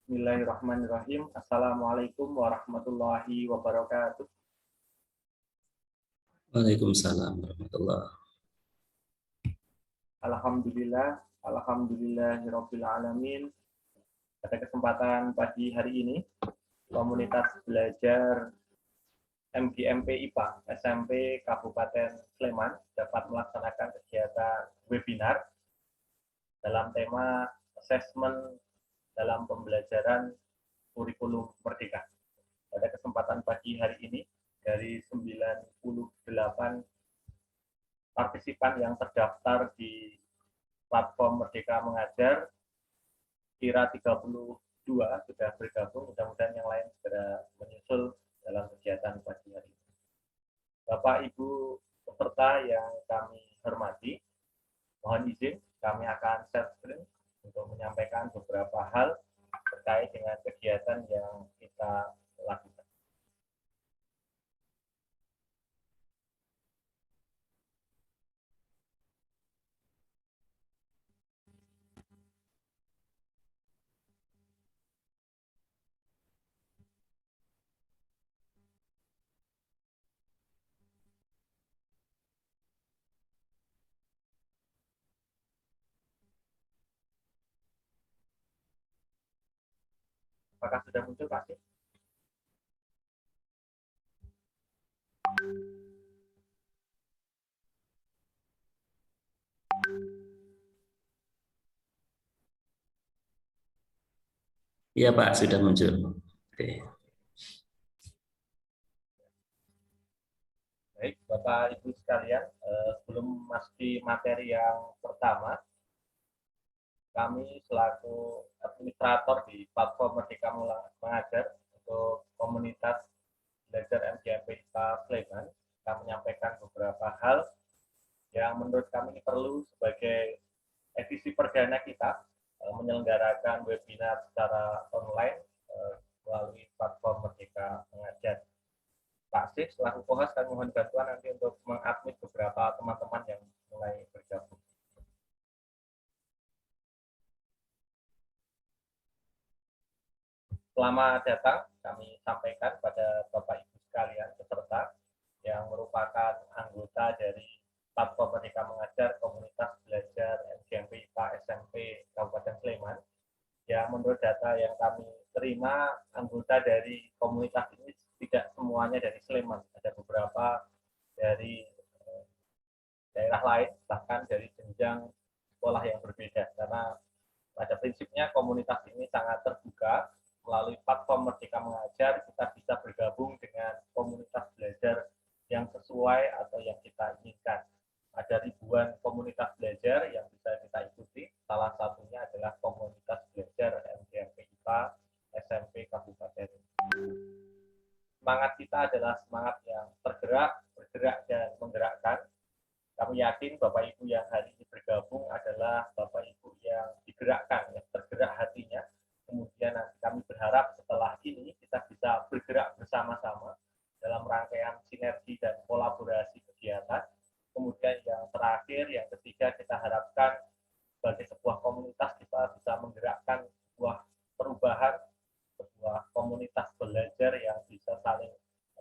Bismillahirrahmanirrahim. Assalamualaikum warahmatullahi wabarakatuh. Waalaikumsalam warahmatullahi. Alhamdulillahirabbil alamin. Pada kesempatan pagi hari ini, komunitas belajar MGMP IPA SMP Kabupaten Sleman dapat melaksanakan kegiatan webinar dalam tema asesmen dalam pembelajaran kurikulum merdeka. Pada kesempatan pagi hari ini, dari 98 partisipan yang terdaftar di platform Merdeka Mengajar, kira 32 sudah bergabung, mudah-mudahan yang lain segera menyusul dalam kegiatan pagi hari ini. Bapak Ibu peserta yang kami hormati, mohon izin kami akan share screen untuk menyampaikan beberapa hal terkait dengan kegiatan yang kita lakukan. Apakah sudah muncul, Pak? Iya Pak, sudah muncul. Oke. Baik, Bapak Ibu sekalian, sebelum masuki materi yang pertama, kami selaku administrator di platform Merdeka Mengajar untuk komunitas belajar MGMP IPA Sleman, kami menyampaikan beberapa hal yang menurut kami perlu sebagai edisi perdana kita menyelenggarakan webinar secara online melalui platform Merdeka Mengajar. Pak Sif, selaku kohas, kami mohon bantuan nanti untuk mengadmin beberapa teman-teman yang mulai bergabung. Selamat datang, kami sampaikan pada Bapak Ibu sekalian peserta yang merupakan anggota dari platform Merdeka Mengajar komunitas belajar MGMP IPA SMP Kabupaten Sleman. Ya, menurut data yang kami terima, anggota dari komunitas ini tidak semuanya dari Sleman, ada beberapa dari daerah lain, bahkan dari jenjang sekolah yang berbeda. Karena pada prinsipnya komunitas ini sangat terbuka. Melalui platform Merdeka Mengajar, kita bisa bergabung dengan komunitas belajar yang sesuai atau yang kita inginkan. Ada ribuan komunitas belajar yang bisa kita ikuti. Salah satunya adalah komunitas belajar MGMP IPA SMP Kabupaten. Semangat kita adalah semangat yang bergerak dan menggerakkan. Kami yakin Bapak Ibu yang hari ini bergabung adalah Bapak Ibu yang digerakkan, yang tergerak hatinya. Kemudian nanti kami berharap setelah ini kita bisa bergerak bersama-sama dalam rangkaian sinergi dan kolaborasi kegiatan. Kemudian yang terakhir, yang ketiga, kita harapkan sebagai sebuah komunitas kita bisa menggerakkan sebuah perubahan, sebuah komunitas belajar yang bisa saling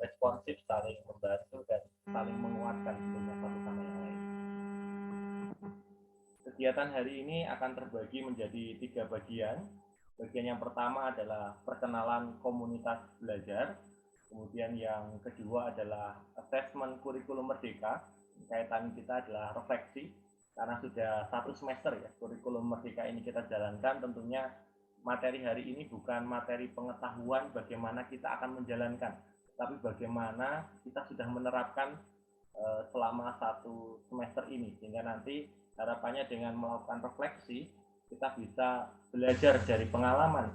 responsif, saling membantu, dan saling menguatkan satu sama yang lain. Kegiatan hari ini akan terbagi menjadi 3 bagian. Bagian yang pertama adalah perkenalan komunitas belajar. Kemudian yang kedua adalah asesmen kurikulum merdeka. Kaitan kita adalah refleksi. Karena sudah 1 semester ya, kurikulum merdeka ini kita jalankan, tentunya materi hari ini bukan materi pengetahuan bagaimana kita akan menjalankan, tapi bagaimana kita sudah menerapkan selama 1 semester ini, sehingga nanti harapannya dengan melakukan refleksi kita bisa belajar dari pengalaman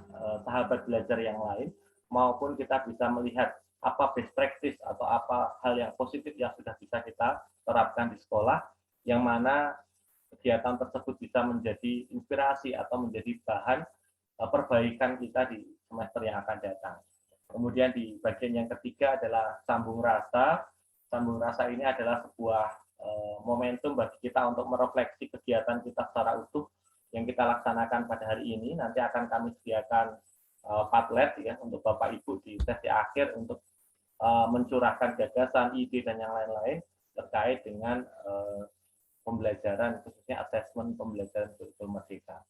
sahabat belajar yang lain, maupun kita bisa melihat apa best practice atau apa hal yang positif yang sudah bisa kita terapkan di sekolah, yang mana kegiatan tersebut bisa menjadi inspirasi atau menjadi bahan perbaikan kita di semester yang akan datang. Kemudian di bagian yang ketiga adalah sambung rasa. Sambung rasa ini adalah sebuah momentum bagi kita untuk merefleksi kegiatan kita secara utuh yang kita laksanakan pada hari ini. Nanti akan kami sediakan Padlet ya untuk Bapak Ibu di sesi akhir untuk mencurahkan gagasan, ide dan yang lain-lain terkait dengan pembelajaran khususnya asesmen pembelajaran kurikulum merdeka.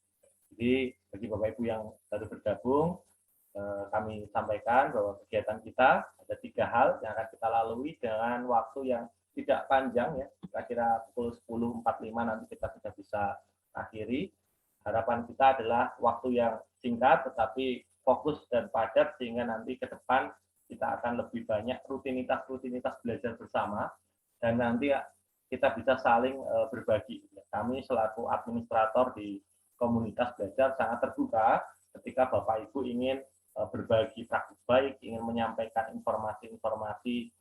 Jadi bagi Bapak Ibu yang baru bergabung, kami sampaikan bahwa kegiatan kita ada 3 hal yang akan kita lalui dengan waktu yang tidak panjang ya, kira-kira pukul 10.45 nanti kita sudah bisa akhiri. Harapan kita adalah waktu yang singkat tetapi fokus dan padat sehingga nanti ke depan kita akan lebih banyak rutinitas belajar bersama dan nanti kita bisa saling berbagi. Kami selaku administrator di komunitas belajar sangat terbuka ketika Bapak Ibu ingin berbagi praktik baik, ingin menyampaikan informasi-informasi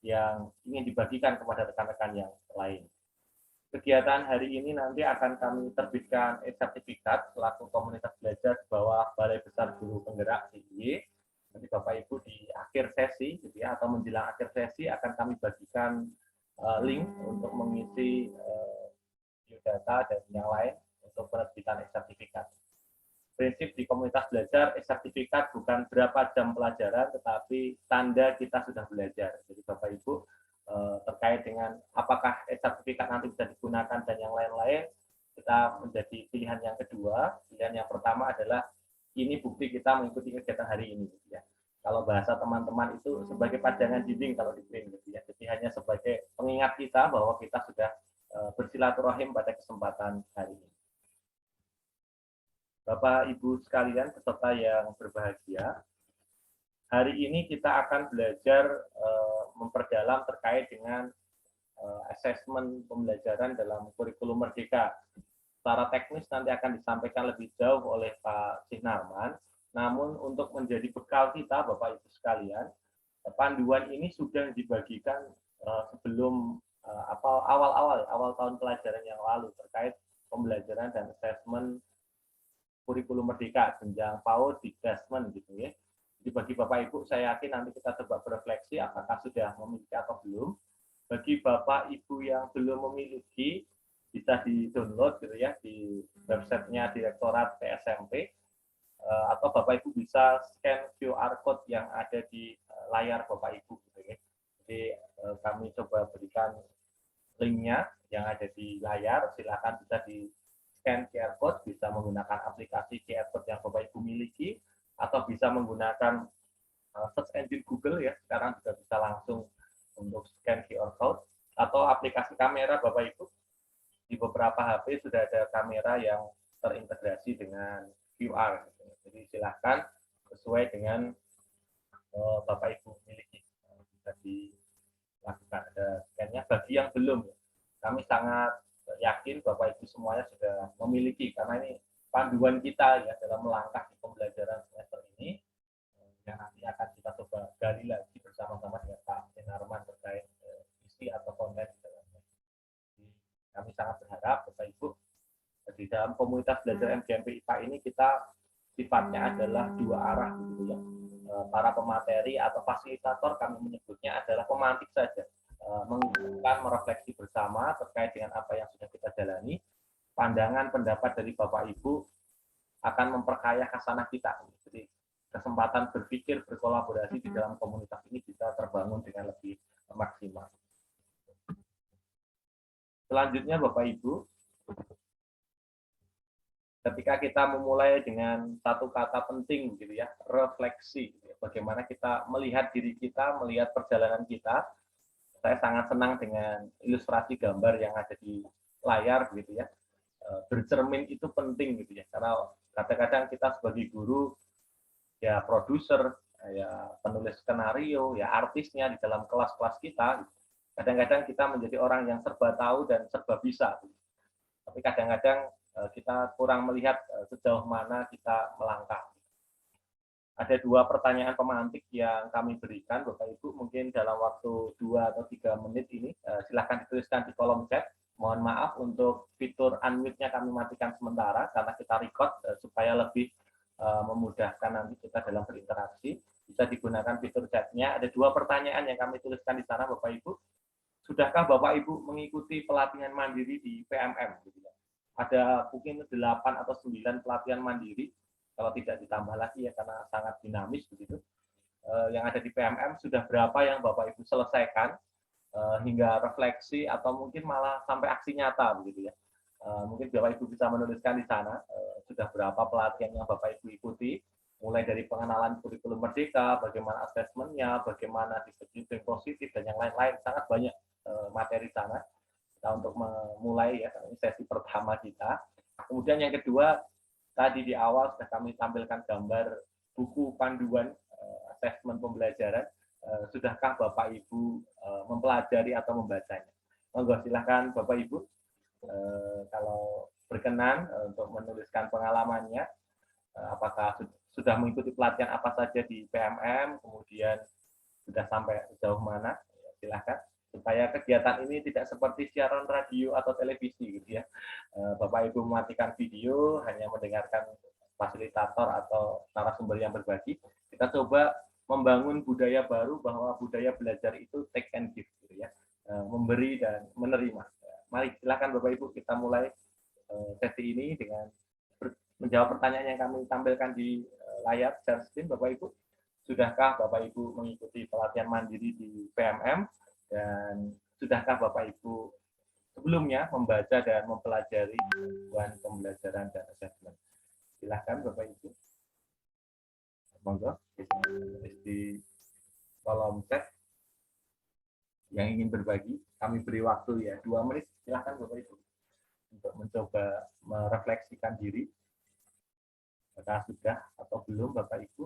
yang ingin dibagikan kepada rekan-rekan yang lain. Kegiatan hari ini nanti akan kami terbitkan sertifikat selaku komunitas belajar di bawah Balai Besar Guru Penggerak DIY. Nanti Bapak Ibu di akhir sesi gitu ya, atau menjelang akhir sesi akan kami bagikan link untuk mengisi biodata dan yang lain untuk penerbitan sertifikat. Prinsip di komunitas belajar, sertifikat bukan berapa jam pelajaran, tetapi tanda kita sudah belajar. Jadi Bapak Ibu terkait dengan apakah sertifikat nanti bisa digunakan dan yang lain-lain, kita menjadi pilihan yang kedua. Pilihan yang pertama adalah ini bukti kita mengikuti kegiatan hari ini. Ya. Kalau bahasa teman-teman itu sebagai pajangan dinding kalau di print, gitu ya. Jadi hanya sebagai pengingat kita bahwa kita sudah bersilaturahim pada kesempatan hari ini. Bapak Ibu sekalian peserta yang berbahagia, hari ini kita akan belajar memperdalam terkait dengan asesmen pembelajaran dalam kurikulum merdeka. Secara teknis nanti akan disampaikan lebih jauh oleh Pak Sinarman, namun untuk menjadi bekal kita Bapak Ibu sekalian, panduan ini sudah dibagikan sebelum awal tahun pelajaran yang lalu terkait pembelajaran dan asesmen kurikulum merdeka jenjang PAUD di Dasmen gitu ya. Jadi bagi Bapak Ibu saya yakin nanti kita coba berefleksi apakah sudah memiliki atau belum. Bagi Bapak Ibu yang belum memiliki bisa di-download gitu ya di websitenya Direktorat PSMP atau Bapak Ibu bisa scan QR code yang ada di layar Bapak Ibu gitu ya. Jadi kami coba berikan linknya yang ada di layar, silakan bisa di scan QR code, bisa menggunakan aplikasi QR code yang Bapak Ibu miliki, atau bisa menggunakan search engine Google ya, sekarang juga bisa langsung untuk scan QR code, atau aplikasi kamera Bapak Ibu. Di beberapa HP sudah ada kamera yang terintegrasi dengan QR. Jadi silahkan sesuai dengan Bapak Ibu miliki. Bisa dilakukan ada scan-nya. Bagi yang belum, kami sangat yakin Bapak Ibu semuanya sudah memiliki, karena ini panduan kita ya dalam melangkah di pembelajaran semester ini yang nanti akan kita coba gali lagi bersama-sama dengan Pak Sinarman terkait isi atau konten di dalamnya. Kami sangat berharap Bapak Ibu di dalam komunitas belajar MGMP IPA ini kita sifatnya adalah dua arah gitu ya. Para pemateri atau fasilitator kami menyebutnya adalah pemantik saja, menginginkan merefleksi bersama terkait dengan apa yang sudah kita jalani. Pandangan pendapat dari Bapak Ibu akan memperkaya khasanah kita. Jadi kesempatan berpikir, berkolaborasi di dalam komunitas ini bisa terbangun dengan lebih maksimal. Selanjutnya Bapak Ibu, ketika kita memulai dengan satu kata penting gitu ya, refleksi. Bagaimana kita melihat diri kita, melihat perjalanan kita. Saya sangat senang dengan ilustrasi gambar yang ada di layar gitu ya. Bercermin itu penting gitu ya, karena kadang-kadang kita sebagai guru, ya produser, ya penulis skenario, ya artisnya di dalam kelas-kelas kita, kadang-kadang kita menjadi orang yang serba tahu dan serba bisa. Tapi kadang-kadang kita kurang melihat sejauh mana kita melangkah. Ada dua pertanyaan pemantik yang kami berikan, Bapak Ibu, mungkin dalam waktu 2 atau 3 menit ini, silahkan dituliskan di kolom chat. Mohon maaf untuk fitur unmute-nya kami matikan sementara, karena kita record supaya lebih memudahkan nanti kita dalam berinteraksi. Bisa digunakan fitur chat-nya. Ada 2 pertanyaan yang kami tuliskan di sana, Bapak Ibu. Sudahkah Bapak Ibu mengikuti pelatihan mandiri di PMM? Ada mungkin 8 atau 9 pelatihan mandiri kalau tidak ditambah lagi ya karena sangat dinamis begitu. Yang ada di PMM sudah berapa yang Bapak Ibu selesaikan hingga refleksi atau mungkin malah sampai aksi nyata begitu ya. Mungkin Bapak Ibu bisa menuliskan di sana sudah berapa pelatihan yang Bapak Ibu ikuti, mulai dari pengenalan kurikulum merdeka, bagaimana asesmennya, bagaimana disiplin positif dan yang lain-lain, sangat banyak materi sana kita untuk memulai ya sesi pertama kita. Kemudian yang kedua, tadi di awal sudah kami tampilkan gambar buku panduan asesmen pembelajaran. Sudahkah Bapak Ibu mempelajari atau membacanya? Monggo silahkan Bapak Ibu kalau berkenan untuk menuliskan pengalamannya, apakah sudah mengikuti pelatihan apa saja di PMM, kemudian sudah sampai sejauh mana, silahkan supaya kegiatan ini tidak seperti siaran radio atau televisi gitu ya. Bapak Ibu mematikan video, hanya mendengarkan fasilitator atau narasumber yang berbagi. Kita coba membangun budaya baru bahwa budaya belajar itu take and give gitu ya. Memberi dan menerima. Mari silakan Bapak Ibu kita mulai sesi ini dengan menjawab pertanyaan yang kami tampilkan di layar share screen. Bapak Ibu, sudahkah Bapak Ibu mengikuti pelatihan mandiri di PMM dan sudahkah Bapak Ibu sebelumnya membaca dan mempelajari panduan pembelajaran dan asesmen? Silahkan Bapak Ibu. Monggo di kolom chat yang ingin berbagi. Kami beri waktu ya 2 menit. Silahkan Bapak Ibu untuk mencoba merefleksikan diri. Apakah sudah atau belum Bapak Ibu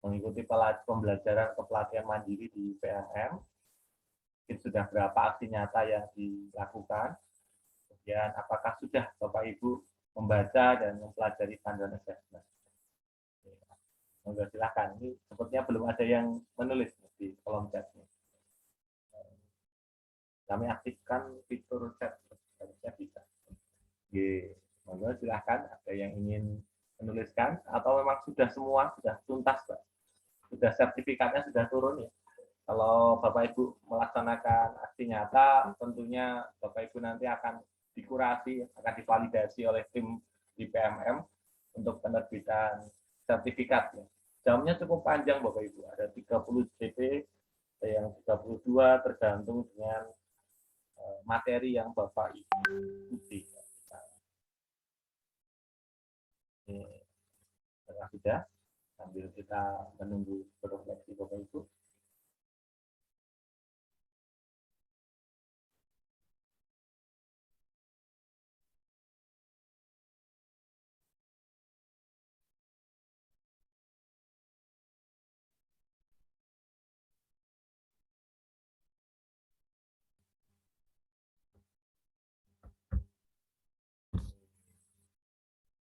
mengikuti pembelajaran kepelatihan mandiri di PMM? Mungkin sudah berapa aksi nyata yang dilakukan? Kemudian apakah sudah Bapak Ibu membaca dan mempelajari panduan asesmen? Monggo silakan. Ini sepertinya belum ada yang menulis di kolom chatnya. Kami aktifkan fitur chat, harusnya bisa. Monggo silakan. Ada yang ingin menuliskan atau memang sudah semua sudah tuntas, Pak? Sudah sertifikatnya sudah turun ya? Kalau Bapak Ibu melaksanakan aksi nyata, tentunya Bapak Ibu nanti akan dikurasi, akan divalidasi oleh tim di PMM untuk penerbitan sertifikat. Ya. Jamnya cukup panjang Bapak Ibu, ada 30 JP, ada yang 32, tergantung dengan materi yang Bapak Ibu ikuti. Ini sudah, sambil kita menunggu berefleksi Bapak Ibu.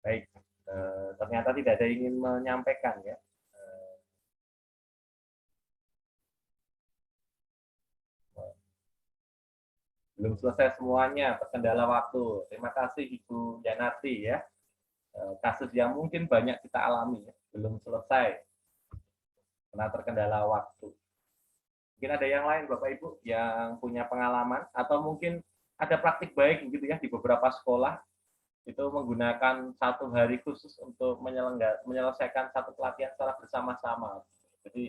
Baik, ternyata tidak ada yang ingin menyampaikan ya. Belum selesai semuanya, terkendala waktu. Terima kasih Ibu Yanati ya. Kasus yang mungkin banyak kita alami ya, belum selesai karena terkendala waktu. Mungkin ada yang lain Bapak Ibu yang punya pengalaman atau mungkin ada praktik baik gitu ya di beberapa sekolah itu menggunakan 1 hari khusus untuk menyelesaikan satu pelatihan secara bersama-sama. Jadi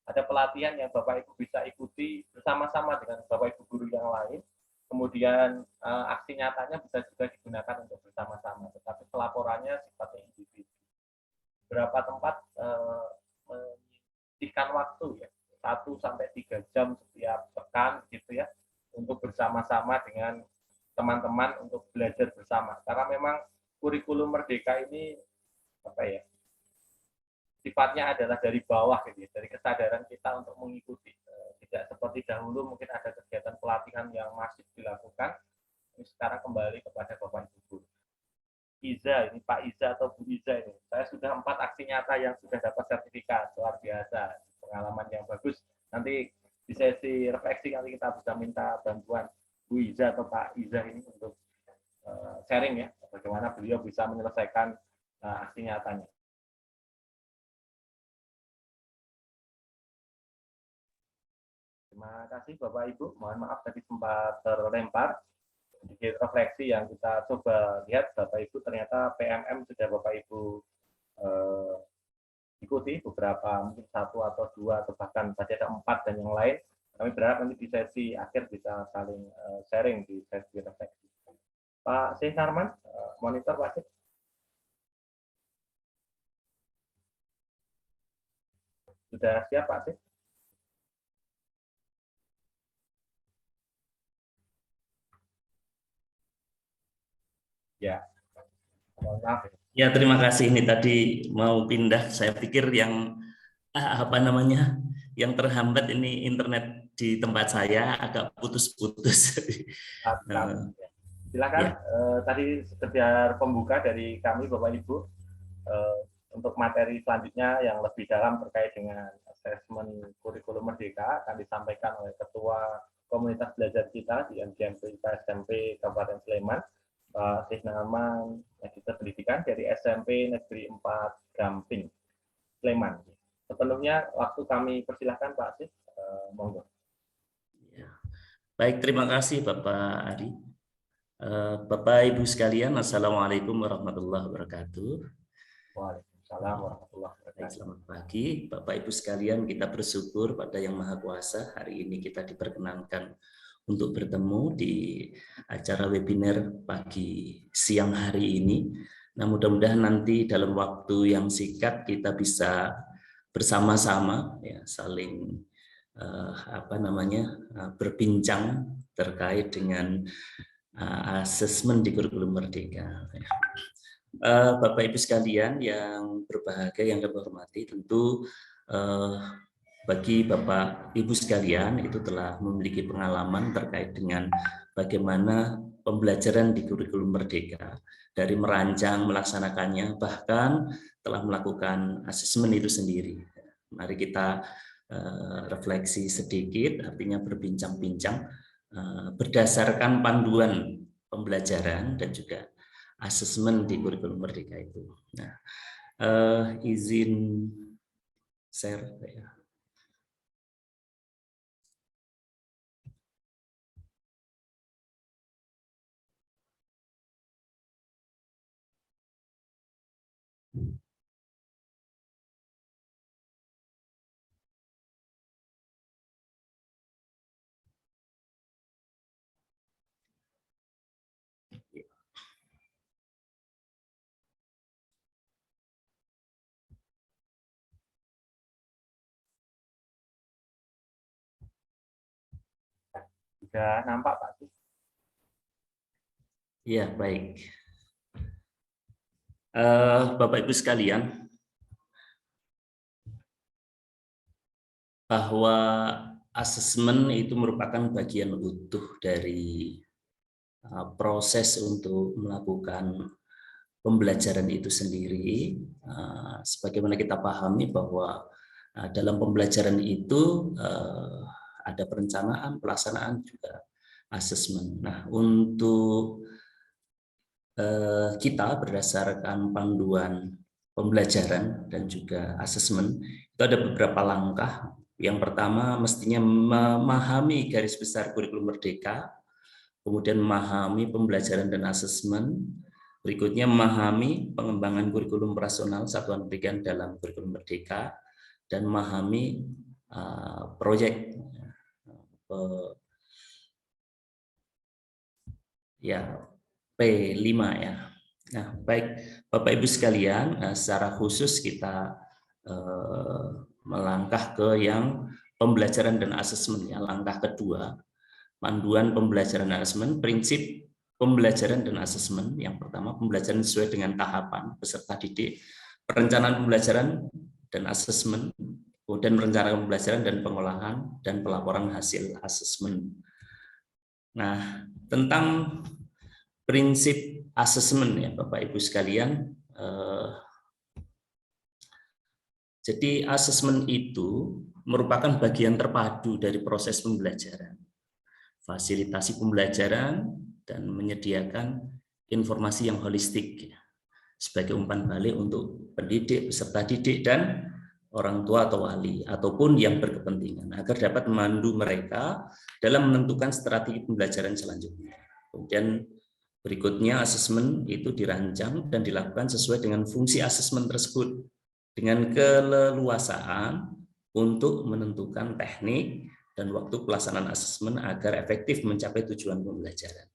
ada pelatihan yang Bapak Ibu bisa ikuti bersama-sama dengan Bapak Ibu guru yang lain. Kemudian aksi nyatanya bisa juga digunakan untuk bersama-sama, tetapi pelaporannya sifatnya individu. Beberapa tempat menyisihkan waktu ya 1-3 jam setiap pekan gitu ya untuk bersama-sama dengan teman-teman untuk belajar bersama, karena memang kurikulum merdeka ini apa ya sifatnya adalah dari bawah gitu ya, dari kesadaran kita untuk mengikuti, tidak seperti dahulu mungkin ada kegiatan pelatihan yang masif dilakukan, ini sekarang kembali kepada Bapak Ibu. Iza, ini Pak Iza atau Bu Iza ini, saya sudah 4 aksi nyata yang sudah dapat sertifikat, luar biasa, pengalaman yang bagus. Nanti di sesi refleksi nanti kita bisa minta bantuan Bu Iza atau Pak Iza ini untuk sharing ya, bagaimana beliau bisa menyelesaikan aksi nyatanya. Terima kasih Bapak Ibu, mohon maaf tadi sempat terlempar. sedikit refleksi yang kita coba lihat, Bapak Ibu, ternyata PMM sudah Bapak Ibu ikuti beberapa, mungkin 1 atau 2 atau bahkan tadi ada 4 dan yang lain. Kami berharap nanti di sesi akhir bisa saling sharing di sesi refleksi. Pak Syekh Narman, monitor Pak Syekh. Sudah siap Pak Syekh? Ya, mohon maaf. Ya, terima kasih. Ini tadi mau pindah. Saya pikir yang apa namanya, yang terhambat ini internet di tempat saya agak putus-putus. Silakan. Ya. Tadi sekedar pembuka dari kami Bapak Ibu untuk materi selanjutnya yang lebih dalam terkait dengan asesmen kurikulum Merdeka akan disampaikan oleh Ketua Komunitas Belajar kita di MGMP SMP Kabupaten Sleman, Pak Syekh Narman, Magister Pendidikan dari SMP Negeri 4 Gamping, Sleman. Sepenuhnya waktu kami persilahkan Pak Syekh, monggo. Ya. Baik, terima kasih Bapak Ari. Bapak Ibu sekalian, Assalamualaikum warahmatullahi wabarakatuh. Waalaikumsalam warahmatullahi wabarakatuh. Selamat pagi Bapak Ibu sekalian, kita bersyukur pada Yang Maha Kuasa hari ini kita diperkenankan untuk bertemu di acara webinar pagi siang hari ini. Nah, mudah-mudahan nanti dalam waktu yang singkat kita bisa bersama-sama ya saling berbincang terkait dengan asesmen di kurikulum Merdeka. Bapak Ibu sekalian yang berbahagia, yang kami hormati, tentu bagi Bapak Ibu sekalian itu telah memiliki pengalaman terkait dengan bagaimana pembelajaran di kurikulum Merdeka, dari merancang, melaksanakannya, bahkan telah melakukan asesmen itu sendiri. Mari kita refleksi sedikit, artinya berbincang-bincang berdasarkan panduan pembelajaran dan juga asesmen di kurikulum Merdeka itu. Nah, izin share ya. Sudah nampak Pak? Iya, baik. Bapak Ibu sekalian, bahwa asesmen itu merupakan bagian utuh dari proses untuk melakukan pembelajaran itu sendiri. Sebagaimana kita pahami bahwa dalam pembelajaran itu ada perencanaan, pelaksanaan, juga asesmen. Nah, untuk kita berdasarkan panduan pembelajaran dan juga asesmen itu ada beberapa langkah. Yang pertama mestinya memahami garis besar kurikulum Merdeka, kemudian memahami pembelajaran dan asesmen, berikutnya memahami pengembangan kurikulum operasional satuan pendidikan dalam kurikulum Merdeka, dan memahami proyek P5 ya. Nah, baik Bapak Ibu sekalian, secara khusus kita melangkah ke yang pembelajaran dan asesmen ya, langkah kedua, panduan pembelajaran dan asesmen, prinsip pembelajaran dan asesmen. Yang pertama, pembelajaran sesuai dengan tahapan peserta didik, perencanaan pembelajaran dan asesmen, kemudian merencanakan pembelajaran dan pengolahan dan pelaporan hasil asesmen. Nah, tentang prinsip asesmen ya Bapak Ibu sekalian, jadi asesmen itu merupakan bagian terpadu dari proses pembelajaran, fasilitasi pembelajaran, dan menyediakan informasi yang holistik sebagai umpan balik untuk pendidik, peserta didik, dan orang tua atau wali ataupun yang berkepentingan agar dapat memandu mereka dalam menentukan strategi pembelajaran selanjutnya. Kemudian berikutnya asesmen itu dirancang dan dilakukan sesuai dengan fungsi asesmen tersebut dengan keleluasaan untuk menentukan teknik dan waktu pelaksanaan asesmen agar efektif mencapai tujuan pembelajaran.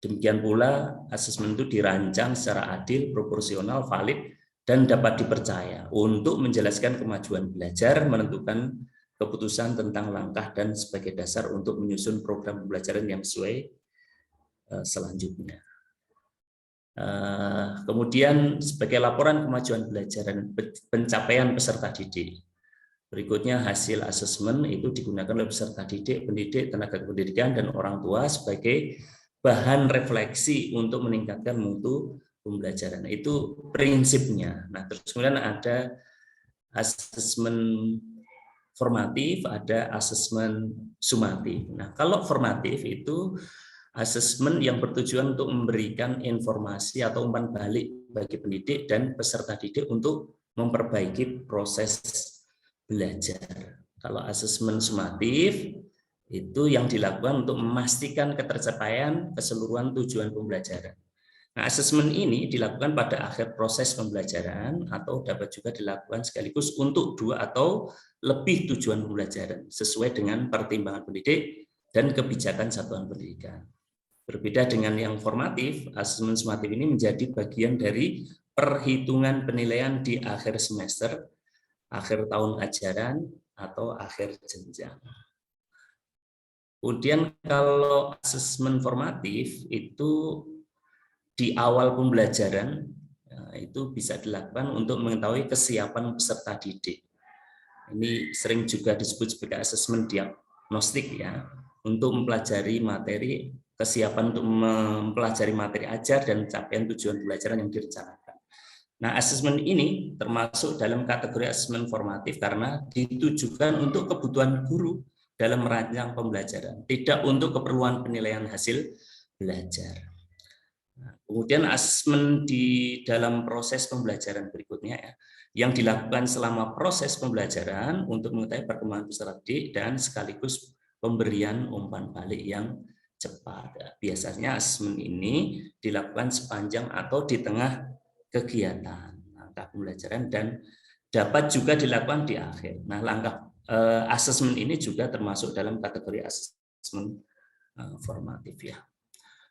Demikian pula asesmen itu dirancang secara adil, proporsional, valid, dan dapat dipercaya untuk menjelaskan kemajuan belajar, menentukan keputusan tentang langkah dan sebagai dasar untuk menyusun program pembelajaran yang sesuai selanjutnya. Kemudian sebagai laporan kemajuan belajar dan pencapaian peserta didik. Berikutnya hasil asesmen itu digunakan oleh peserta didik, pendidik, tenaga pendidikan, dan orang tua sebagai bahan refleksi untuk meningkatkan mutu pembelajaran. Itu prinsipnya. Nah, terus kemudian ada asesmen formatif, ada asesmen sumatif. Nah, kalau formatif itu asesmen yang bertujuan untuk memberikan informasi atau umpan balik bagi pendidik dan peserta didik untuk memperbaiki proses belajar. Kalau asesmen sumatif itu yang dilakukan untuk memastikan ketercapaian keseluruhan tujuan pembelajaran. Nah, asesmen ini dilakukan pada akhir proses pembelajaran atau dapat juga dilakukan sekaligus untuk 2 atau lebih tujuan pembelajaran sesuai dengan pertimbangan pendidik dan kebijakan satuan pendidikan. Berbeda dengan yang formatif, asesmen sumatif ini menjadi bagian dari perhitungan penilaian di akhir semester, akhir tahun ajaran, atau akhir jenjang. Kemudian kalau asesmen formatif itu di awal pembelajaran itu bisa dilakukan untuk mengetahui kesiapan peserta didik. Ini sering juga disebut sebagai asesmen diagnostik ya, untuk mempelajari materi, kesiapan untuk mempelajari materi ajar dan capaian tujuan pembelajaran yang direncanakan. Nah, asesmen ini termasuk dalam kategori asesmen formatif karena ditujukan untuk kebutuhan guru dalam merancang pembelajaran, tidak untuk keperluan penilaian hasil belajar. Nah, kemudian asesmen di dalam proses pembelajaran berikutnya ya, yang dilakukan selama proses pembelajaran untuk mengetahui perkembangan peserta didik dan sekaligus pemberian umpan balik yang cepat. Biasanya asesmen ini dilakukan sepanjang atau di tengah kegiatan langkah pembelajaran dan dapat juga dilakukan di akhir. Nah, langkah asesmen ini juga termasuk dalam kategori asesmen formatif ya.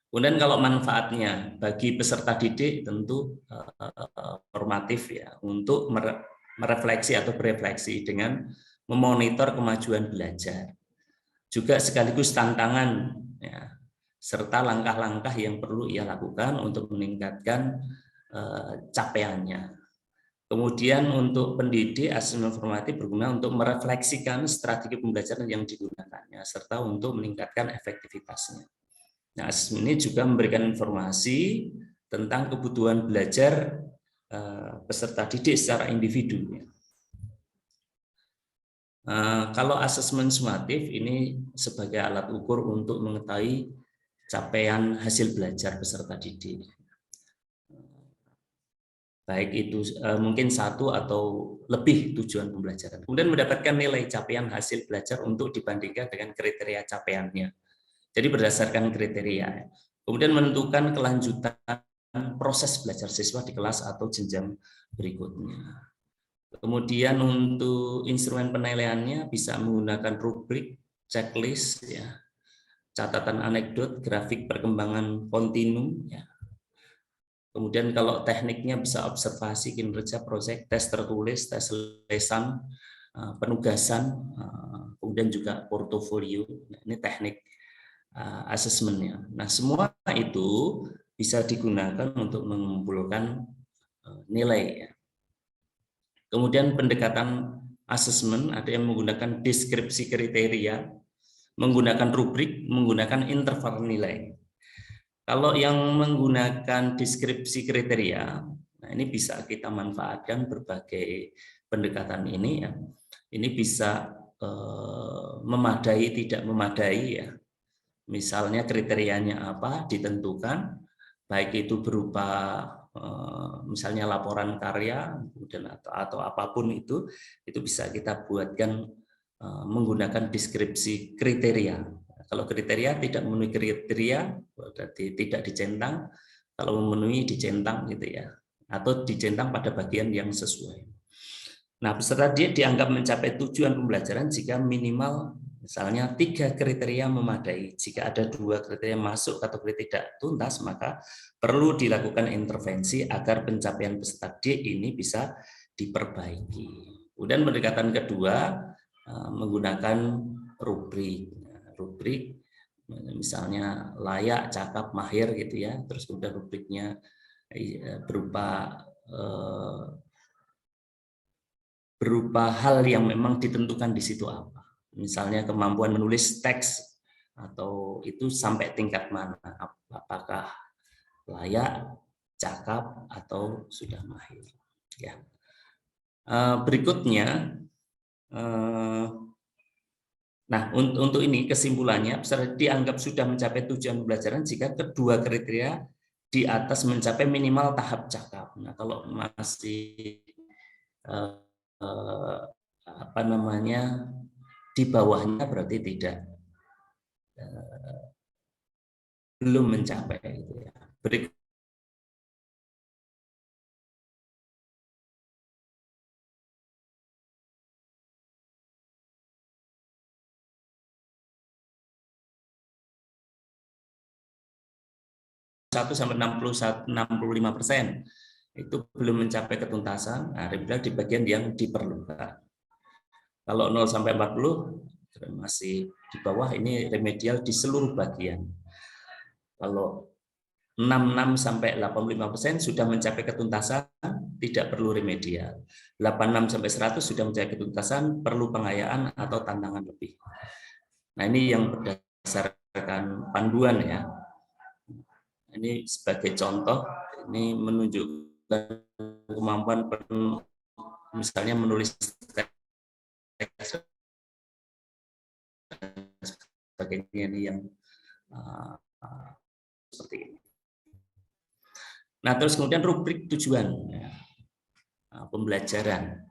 Kemudian kalau manfaatnya bagi peserta didik tentu formatif ya, untuk merefleksi atau berefleksi dengan memonitor kemajuan belajar. Juga sekaligus tantangan ya, serta langkah-langkah yang perlu ia lakukan untuk meningkatkan capaiannya. Kemudian untuk pendidik, asesmen formatif berguna untuk merefleksikan strategi pembelajaran yang digunakannya serta untuk meningkatkan efektivitasnya. Nah, asesmen ini juga memberikan informasi tentang kebutuhan belajar peserta didik secara individu. Kalau asesmen sumatif ini sebagai alat ukur untuk mengetahui capaian hasil belajar peserta didik. Baik itu mungkin 1 atau lebih tujuan pembelajaran. Kemudian mendapatkan nilai capaian hasil belajar untuk dibandingkan dengan kriteria capaiannya. Jadi berdasarkan kriteria. Kemudian menentukan kelanjutan proses belajar siswa di kelas atau jenjang berikutnya. Kemudian untuk instrumen penilaiannya bisa menggunakan rubrik, checklist, ya, catatan anekdot, grafik perkembangan kontinum. Ya. Kemudian kalau tekniknya bisa observasi kinerja proyek, tes tertulis, tes lesan, penugasan, kemudian juga portofolio. Nah, ini teknik asesmennya. Nah, semua itu bisa digunakan untuk mengumpulkan nilai. Ya. Kemudian pendekatan asesmen ada yang menggunakan deskripsi kriteria, menggunakan rubrik, menggunakan interval nilai. Kalau yang menggunakan deskripsi kriteria, nah ini bisa kita manfaatkan berbagai pendekatan ini ya. Ini bisa memadai, tidak memadai ya. Misalnya kriterianya apa ditentukan, baik itu berupa misalnya laporan karya kemudian atau apapun itu bisa kita buatkan menggunakan deskripsi kriteria. Kalau kriteria tidak memenuhi kriteria berarti tidak dicentang, kalau memenuhi dicentang gitu ya, atau dicentang pada bagian yang sesuai. Nah, peserta didik dianggap mencapai tujuan pembelajaran jika minimal misalnya 3 kriteria memadai. Jika ada 2 kriteria masuk kategori tidak tuntas, maka perlu dilakukan intervensi agar pencapaian peserta didik ini bisa diperbaiki. Kemudian pendekatan kedua menggunakan rubrik. Rubrik misalnya layak, cakap, mahir gitu ya. Terus kemudian rubriknya berupa hal yang memang ditentukan di situ apa. Misalnya kemampuan menulis teks atau itu sampai tingkat mana, apakah layak, cakap atau sudah mahir. Ya. Berikutnya, nah untuk ini kesimpulannya peserta dianggap sudah mencapai tujuan pembelajaran jika kedua kriteria di atas mencapai minimal tahap cakap. Nah kalau masih apa namanya di bawahnya berarti tidak belum mencapai itu ya. Berikut sampai 65% itu belum mencapai ketuntasan, nah, di bagian yang diperlukan. Kalau 0 sampai 40 masih di bawah, ini remedial di seluruh bagian. Kalau 66 sampai 85% sudah mencapai ketuntasan, tidak perlu remedial. 86 sampai 100 sudah mencapai ketuntasan, perlu pengayaan atau tantangan lebih. Nah, ini yang berdasarkan panduan ya. Ini sebagai contoh, ini menunjukkan kemampuan misalnya menulis teks sebagainya ini yang seperti ini. Nah, terus kemudian rubrik tujuan ya, pembelajaran.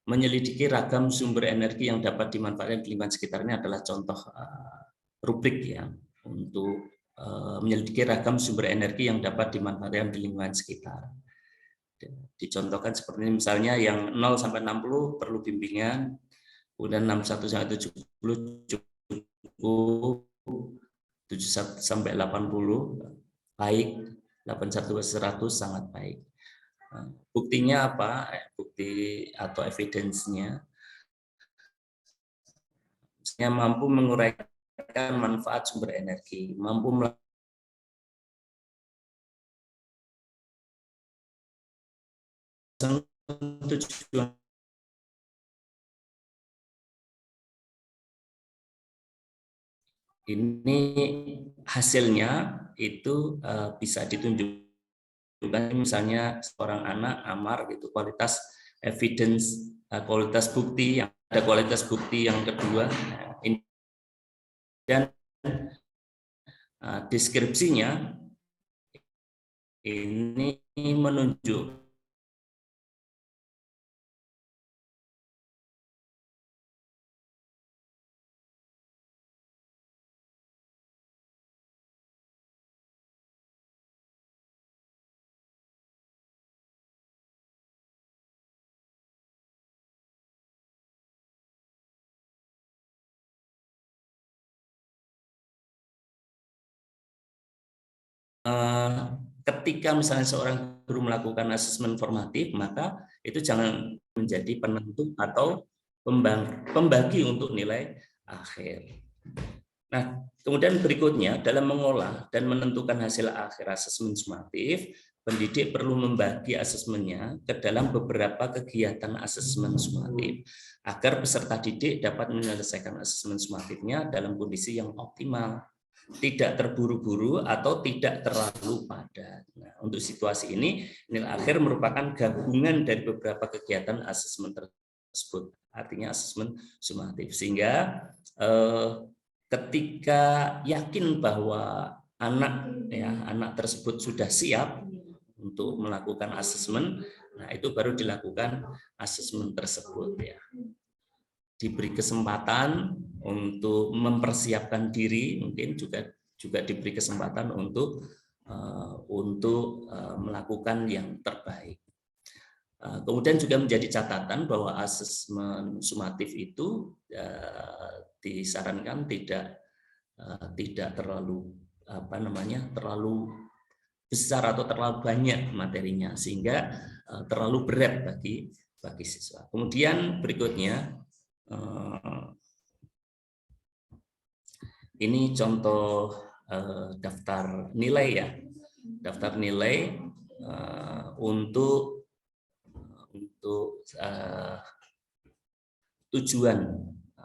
Menyelidiki ragam sumber energi yang dapat dimanfaatkan di lingkungan sekitarnya adalah contoh rubrik ya untuk menyelidiki ragam sumber energi yang dapat dimanfaatkan di lingkungan sekitar. Dicontohkan seperti ini, misalnya yang 0 sampai 60 perlu bimbingan, kemudian 61 sampai 70 cukup, 71 sampai 80 baik, 81 sampai 100 sangat baik. Buktinya apa? Bukti atau evidence-nya mampu menguraikan manfaat sumber energi, mampu tujuan ini hasilnya itu bisa ditunjukkan misalnya seorang anak amar gitu, kualitas evidence, kualitas bukti, yang ada kualitas bukti yang kedua ini, dan deskripsinya ini menunjuk ketika misalnya seorang guru melakukan asesmen formatif, maka itu jangan menjadi penentu atau pembagi untuk nilai akhir. Nah, kemudian berikutnya dalam mengolah dan menentukan hasil akhir asesmen sumatif, pendidik perlu membagi asesmennya ke dalam beberapa kegiatan asesmen sumatif agar peserta didik dapat menyelesaikan asesmen sumatifnya dalam kondisi yang optimal, tidak terburu-buru atau tidak terlalu padat. Nah, untuk situasi ini, nilai akhir merupakan gabungan dari beberapa kegiatan asesmen tersebut, artinya asesmen sumatif. Sehingga ketika yakin bahwa anak tersebut sudah siap untuk melakukan asesmen, nah itu baru dilakukan asesmen tersebut ya. diberi kesempatan untuk mempersiapkan diri, mungkin juga diberi kesempatan untuk melakukan yang terbaik. Kemudian juga menjadi catatan bahwa asesmen sumatif itu disarankan tidak terlalu terlalu besar atau terlalu banyak materinya sehingga terlalu berat bagi siswa. Kemudian berikutnya ini contoh daftar nilai ya, daftar nilai untuk tujuan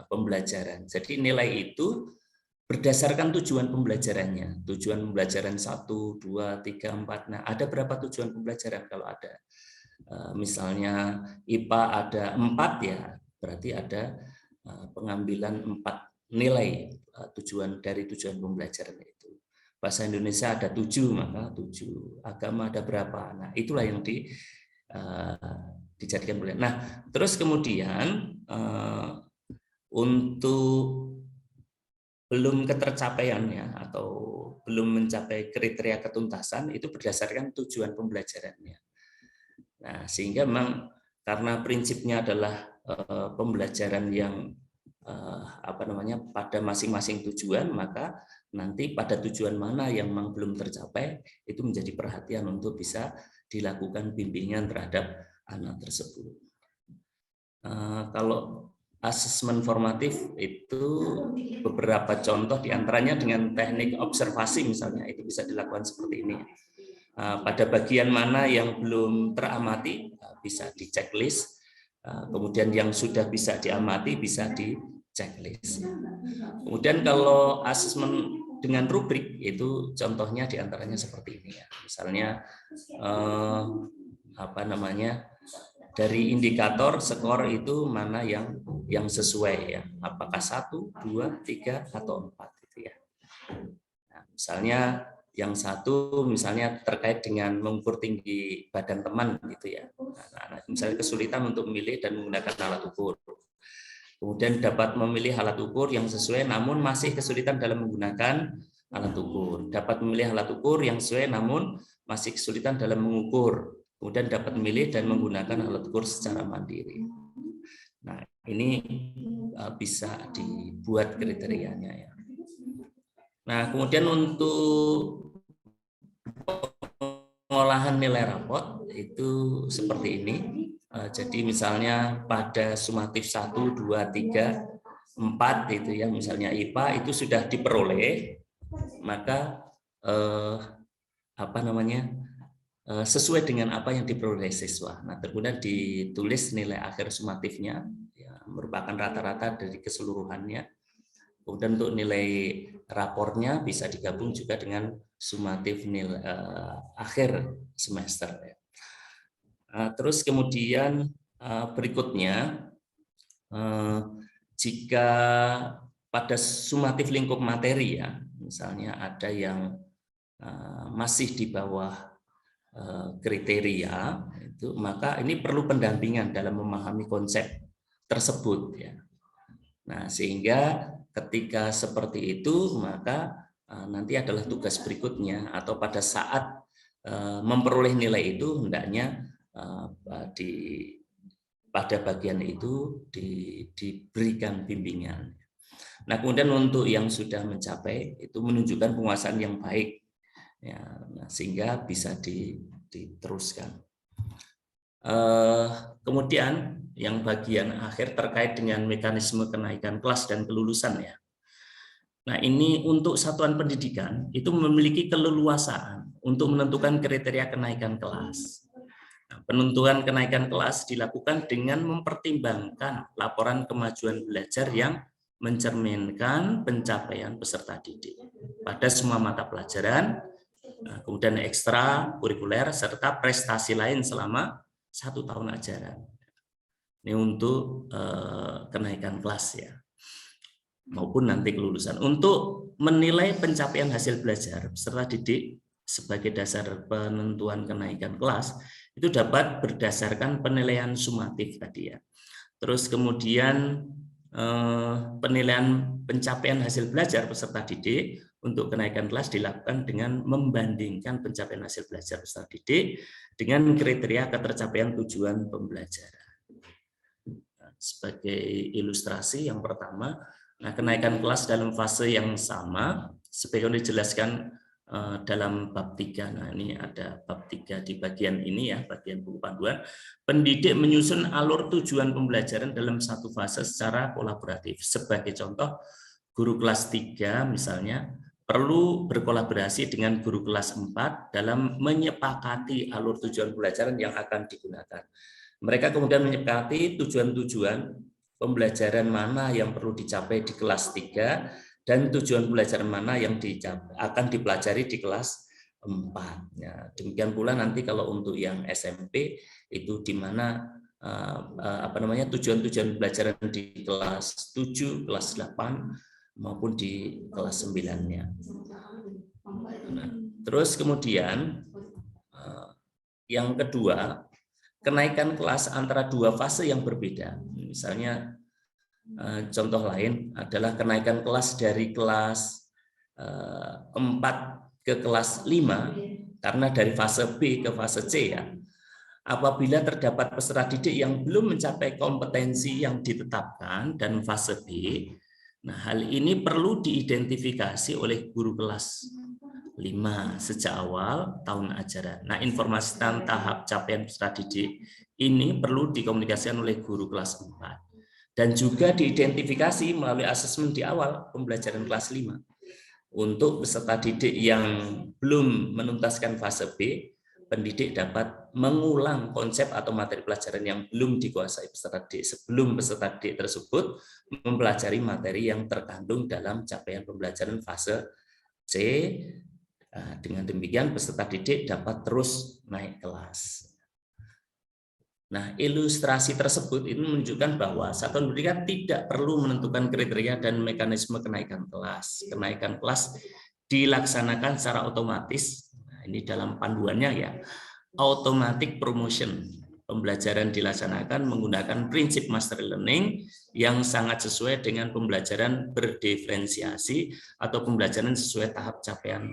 pembelajaran. Jadi nilai itu berdasarkan tujuan pembelajarannya. Tujuan pembelajaran 1, 2, 3, 4. Nah, ada berapa tujuan pembelajaran kalau ada? Misalnya IPA ada 4 ya, berarti ada pengambilan 4 nilai dari tujuan pembelajaran itu. Bahasa Indonesia ada 7, maka 7. Agama ada berapa? Nah, itulah yang dijadikan pilihan. Nah, terus kemudian untuk belum ketercapaiannya atau belum mencapai kriteria ketuntasan itu berdasarkan tujuan pembelajarannya. Nah, sehingga memang karena prinsipnya adalah pembelajaran yang pada masing-masing tujuan, maka nanti pada tujuan mana yang memang belum tercapai itu menjadi perhatian untuk bisa dilakukan bimbingan terhadap anak tersebut. Kalau asesmen formatif itu beberapa contoh diantaranya dengan teknik observasi misalnya itu bisa dilakukan seperti ini. Pada bagian mana yang belum teramati bisa di checklist, kemudian yang sudah bisa diamati bisa di checklist. Kemudian kalau asesmen dengan rubrik itu contohnya diantaranya seperti ini ya. Misalnya dari indikator skor itu mana yang sesuai ya, apakah 1, 2, 3 atau 4 gitu ya. Nah, misalnya yang satu misalnya terkait dengan mengukur tinggi badan teman gitu ya. Nah, misalnya kesulitan untuk memilih dan menggunakan alat ukur. Kemudian dapat memilih alat ukur yang sesuai namun masih kesulitan dalam menggunakan alat ukur. Dapat memilih alat ukur yang sesuai namun masih kesulitan dalam mengukur. Kemudian dapat memilih dan menggunakan alat ukur secara mandiri. Nah, ini bisa dibuat kriterianya ya. Nah, kemudian untuk pengolahan nilai rapot itu seperti ini. Jadi misalnya pada sumatif 1, 2, 3, 4 itu ya, misalnya IPA itu sudah diperoleh, maka sesuai dengan apa yang diperoleh siswa. Nah, kemudian ditulis nilai akhir sumatifnya, ya, merupakan rata-rata dari keseluruhannya. Kemudian untuk nilai rapornya bisa digabung juga dengan sumatif nilai akhir semester. Terus kemudian berikutnya, jika pada sumatif lingkup materi ya, misalnya ada yang masih di bawah kriteria itu, maka ini perlu pendampingan dalam memahami konsep tersebut ya. Nah, sehingga ketika seperti itu maka nanti adalah tugas berikutnya atau pada saat memperoleh nilai itu hendaknya pada bagian itu diberikan bimbingan. Nah, kemudian untuk yang sudah mencapai itu menunjukkan penguasaan yang baik. Ya, nah, sehingga bisa diteruskan. Kemudian yang bagian akhir terkait dengan mekanisme kenaikan kelas dan kelulusan ya. Nah, ini untuk satuan pendidikan itu memiliki keleluasaan untuk menentukan kriteria kenaikan kelas. Nah, penentuan kenaikan kelas dilakukan dengan mempertimbangkan laporan kemajuan belajar yang mencerminkan pencapaian peserta didik pada semua mata pelajaran, kemudian ekstra kurikuler serta prestasi lain selama 1 tahun ajaran. Ini untuk kenaikan kelas ya, maupun nanti kelulusan. Untuk menilai pencapaian hasil belajar peserta didik sebagai dasar penentuan kenaikan kelas itu dapat berdasarkan penilaian sumatif tadi ya. Terus kemudian penilaian pencapaian hasil belajar peserta didik untuk kenaikan kelas dilakukan dengan membandingkan pencapaian hasil belajar peserta didik dengan kriteria ketercapaian tujuan pembelajaran. Sebagai ilustrasi yang pertama, kenaikan kelas dalam fase yang sama sebagaimana dijelaskan dalam bab 3. Nah, ini ada bab 3 di bagian ini ya, bagian buku panduan. Pendidik menyusun alur tujuan pembelajaran dalam satu fase secara kolaboratif. Sebagai contoh, guru kelas 3 misalnya perlu berkolaborasi dengan guru kelas 4 dalam menyepakati alur tujuan pembelajaran yang akan digunakan. Mereka kemudian menyepakati tujuan-tujuan pembelajaran mana yang perlu dicapai di kelas 3 dan tujuan pembelajaran mana yang akan dipelajari di kelas 4. Ya, demikian pula nanti kalau untuk yang SMP itu di mana tujuan-tujuan pembelajaran di kelas 7, kelas 8 maupun di kelas 9-nya. Nah, terus kemudian yang kedua, kenaikan kelas antara dua fase yang berbeda. Misalnya contoh lain adalah kenaikan kelas dari kelas 4 ke kelas 5 karena dari fase B ke fase C ya. Apabila terdapat peserta didik yang belum mencapai kompetensi yang ditetapkan dan fase B, nah hal ini perlu diidentifikasi oleh guru kelas 5 sejak awal tahun ajaran. Nah, informasi tentang tahap capaian peserta didik ini perlu dikomunikasikan oleh guru kelas 4 dan juga diidentifikasi melalui asesmen di awal pembelajaran kelas 5. Untuk peserta didik yang belum menuntaskan fase B, pendidik dapat mengulang konsep atau materi pelajaran yang belum dikuasai peserta didik sebelum peserta didik tersebut mempelajari materi yang terkandung dalam capaian pembelajaran fase C. Dengan demikian peserta didik dapat terus naik kelas. Nah, ilustrasi tersebut itu menunjukkan bahwa satuan pendidikan tidak perlu menentukan kriteria dan mekanisme kenaikan kelas. Kenaikan kelas dilaksanakan secara otomatis. Nah, ini dalam panduannya ya. Automatic promotion. Pembelajaran dilaksanakan menggunakan prinsip mastery learning yang sangat sesuai dengan pembelajaran berdiferensiasi atau pembelajaran sesuai tahap capaian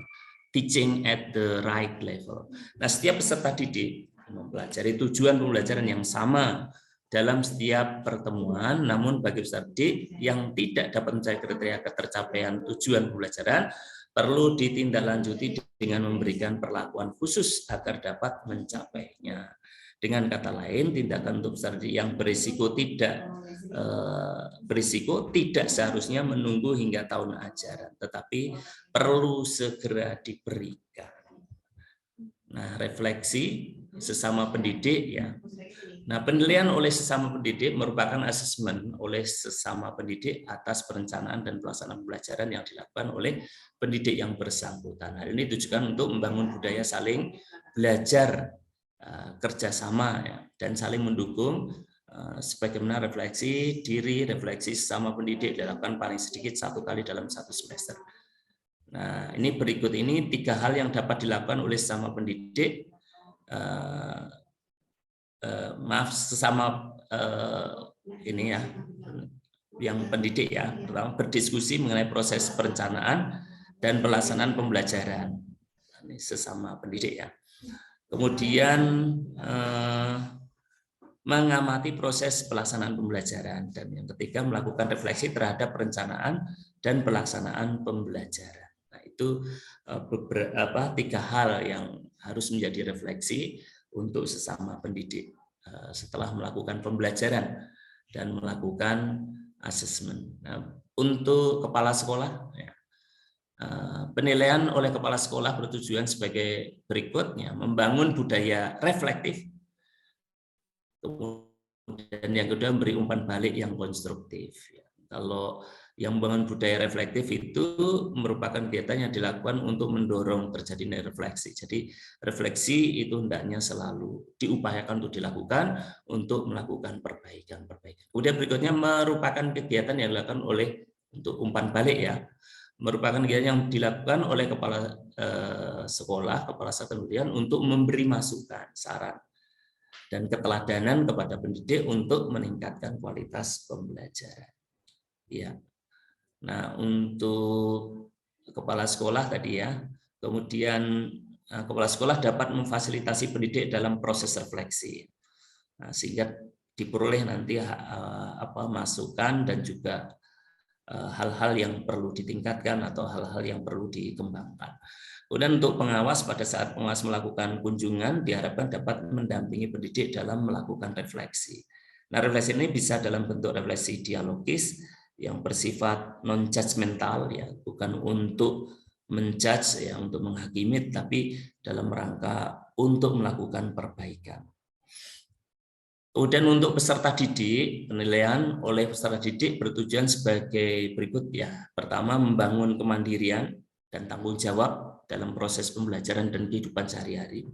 teaching at the right level. Nah, setiap peserta didik mempelajari tujuan pembelajaran yang sama dalam setiap pertemuan, namun bagi peserta didik yang tidak dapat mencapai kriteria ketercapaian tujuan pembelajaran, perlu ditindaklanjuti dengan memberikan perlakuan khusus agar dapat mencapainya. Dengan kata lain, tindakan untuk peserta didik yang berisiko tidak seharusnya menunggu hingga tahun ajaran, tetapi perlu segera diberikan. Nah, refleksi sesama pendidik ya. Nah, penilaian oleh sesama pendidik merupakan asesmen oleh sesama pendidik atas perencanaan dan pelaksanaan pembelajaran yang dilakukan oleh pendidik yang bersangkutan. Hal ini ditujukan untuk membangun budaya saling belajar, kerjasama ya, dan saling mendukung. Sebagaimana refleksi diri, refleksi sesama pendidik dilakukan paling sedikit 1 kali dalam 1 semester. Nah, ini berikut ini 3 hal yang dapat dilakukan oleh sesama pendidik, sesama ini ya, yang pendidik ya. Pertama, berdiskusi mengenai proses perencanaan dan pelaksanaan pembelajaran. Ini sesama pendidik ya. Kemudian mengamati proses pelaksanaan pembelajaran, dan yang ketiga melakukan refleksi terhadap perencanaan dan pelaksanaan pembelajaran. Nah, itu beberapa 3 hal yang harus menjadi refleksi untuk sesama pendidik setelah melakukan pembelajaran dan melakukan asesmen. Nah, untuk kepala sekolah ya, penilaian oleh kepala sekolah bertujuan sebagai berikutnya: membangun budaya reflektif, kemudian yang kedua memberi umpan balik yang konstruktif. Kalau yang membangun budaya reflektif itu merupakan kegiatan yang dilakukan untuk mendorong terjadinya refleksi. Jadi refleksi itu hendaknya selalu diupayakan untuk dilakukan untuk melakukan perbaikan-perbaikan. Kemudian berikutnya merupakan kegiatan yang dilakukan oleh untuk umpan balik ya. Merupakan kegiatan yang dilakukan oleh kepala sekolah, kepala satuan pendidikan untuk memberi masukan, saran, dan keteladanan kepada pendidik untuk meningkatkan kualitas pembelajaran. Ya. Nah, untuk kepala sekolah tadi ya, kemudian kepala sekolah dapat memfasilitasi pendidik dalam proses refleksi, sehingga diperoleh nanti masukan dan juga hal-hal yang perlu ditingkatkan atau hal-hal yang perlu dikembangkan. Kemudian untuk pengawas, pada saat pengawas melakukan kunjungan diharapkan dapat mendampingi pendidik dalam melakukan refleksi. Nah, refleksi ini bisa dalam bentuk refleksi dialogis yang bersifat non judgmental ya, bukan untuk menjudge ya, untuk menghakimi, tapi dalam rangka untuk melakukan perbaikan. Kemudian untuk peserta didik, penilaian oleh peserta didik bertujuan sebagai berikut ya. Pertama, membangun kemandirian dan tanggung jawab dalam proses pembelajaran dan kehidupan sehari-hari.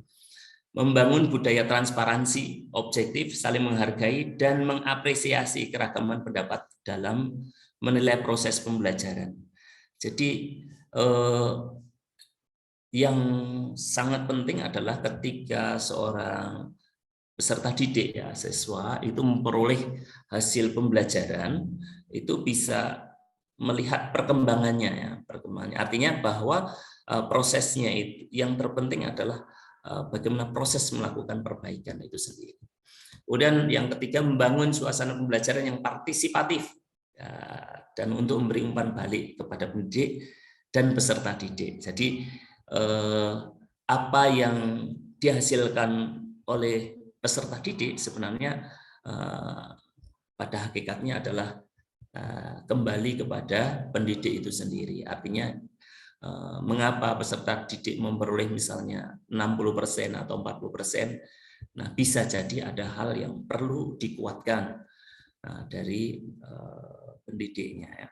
Membangun budaya transparansi, objektif, saling menghargai, dan mengapresiasi keragaman pendapat dalam menilai proses pembelajaran. Jadi yang sangat penting adalah ketika seorang peserta didik ya, siswa itu memperoleh hasil pembelajaran, itu bisa melihat perkembangannya ya, perkembangannya. Artinya bahwa prosesnya itu yang terpenting adalah bagaimana proses melakukan perbaikan itu sendiri. Kemudian yang ketiga, membangun suasana pembelajaran yang partisipatif ya, dan untuk memberi umpan balik kepada pendidik dan peserta didik. Jadi apa yang dihasilkan oleh peserta didik sebenarnya pada hakikatnya adalah kembali kepada pendidik itu sendiri. Artinya mengapa peserta didik memperoleh misalnya 60% atau 40%. Nah, bisa jadi ada hal yang perlu dikuatkan dari pendidiknya ya.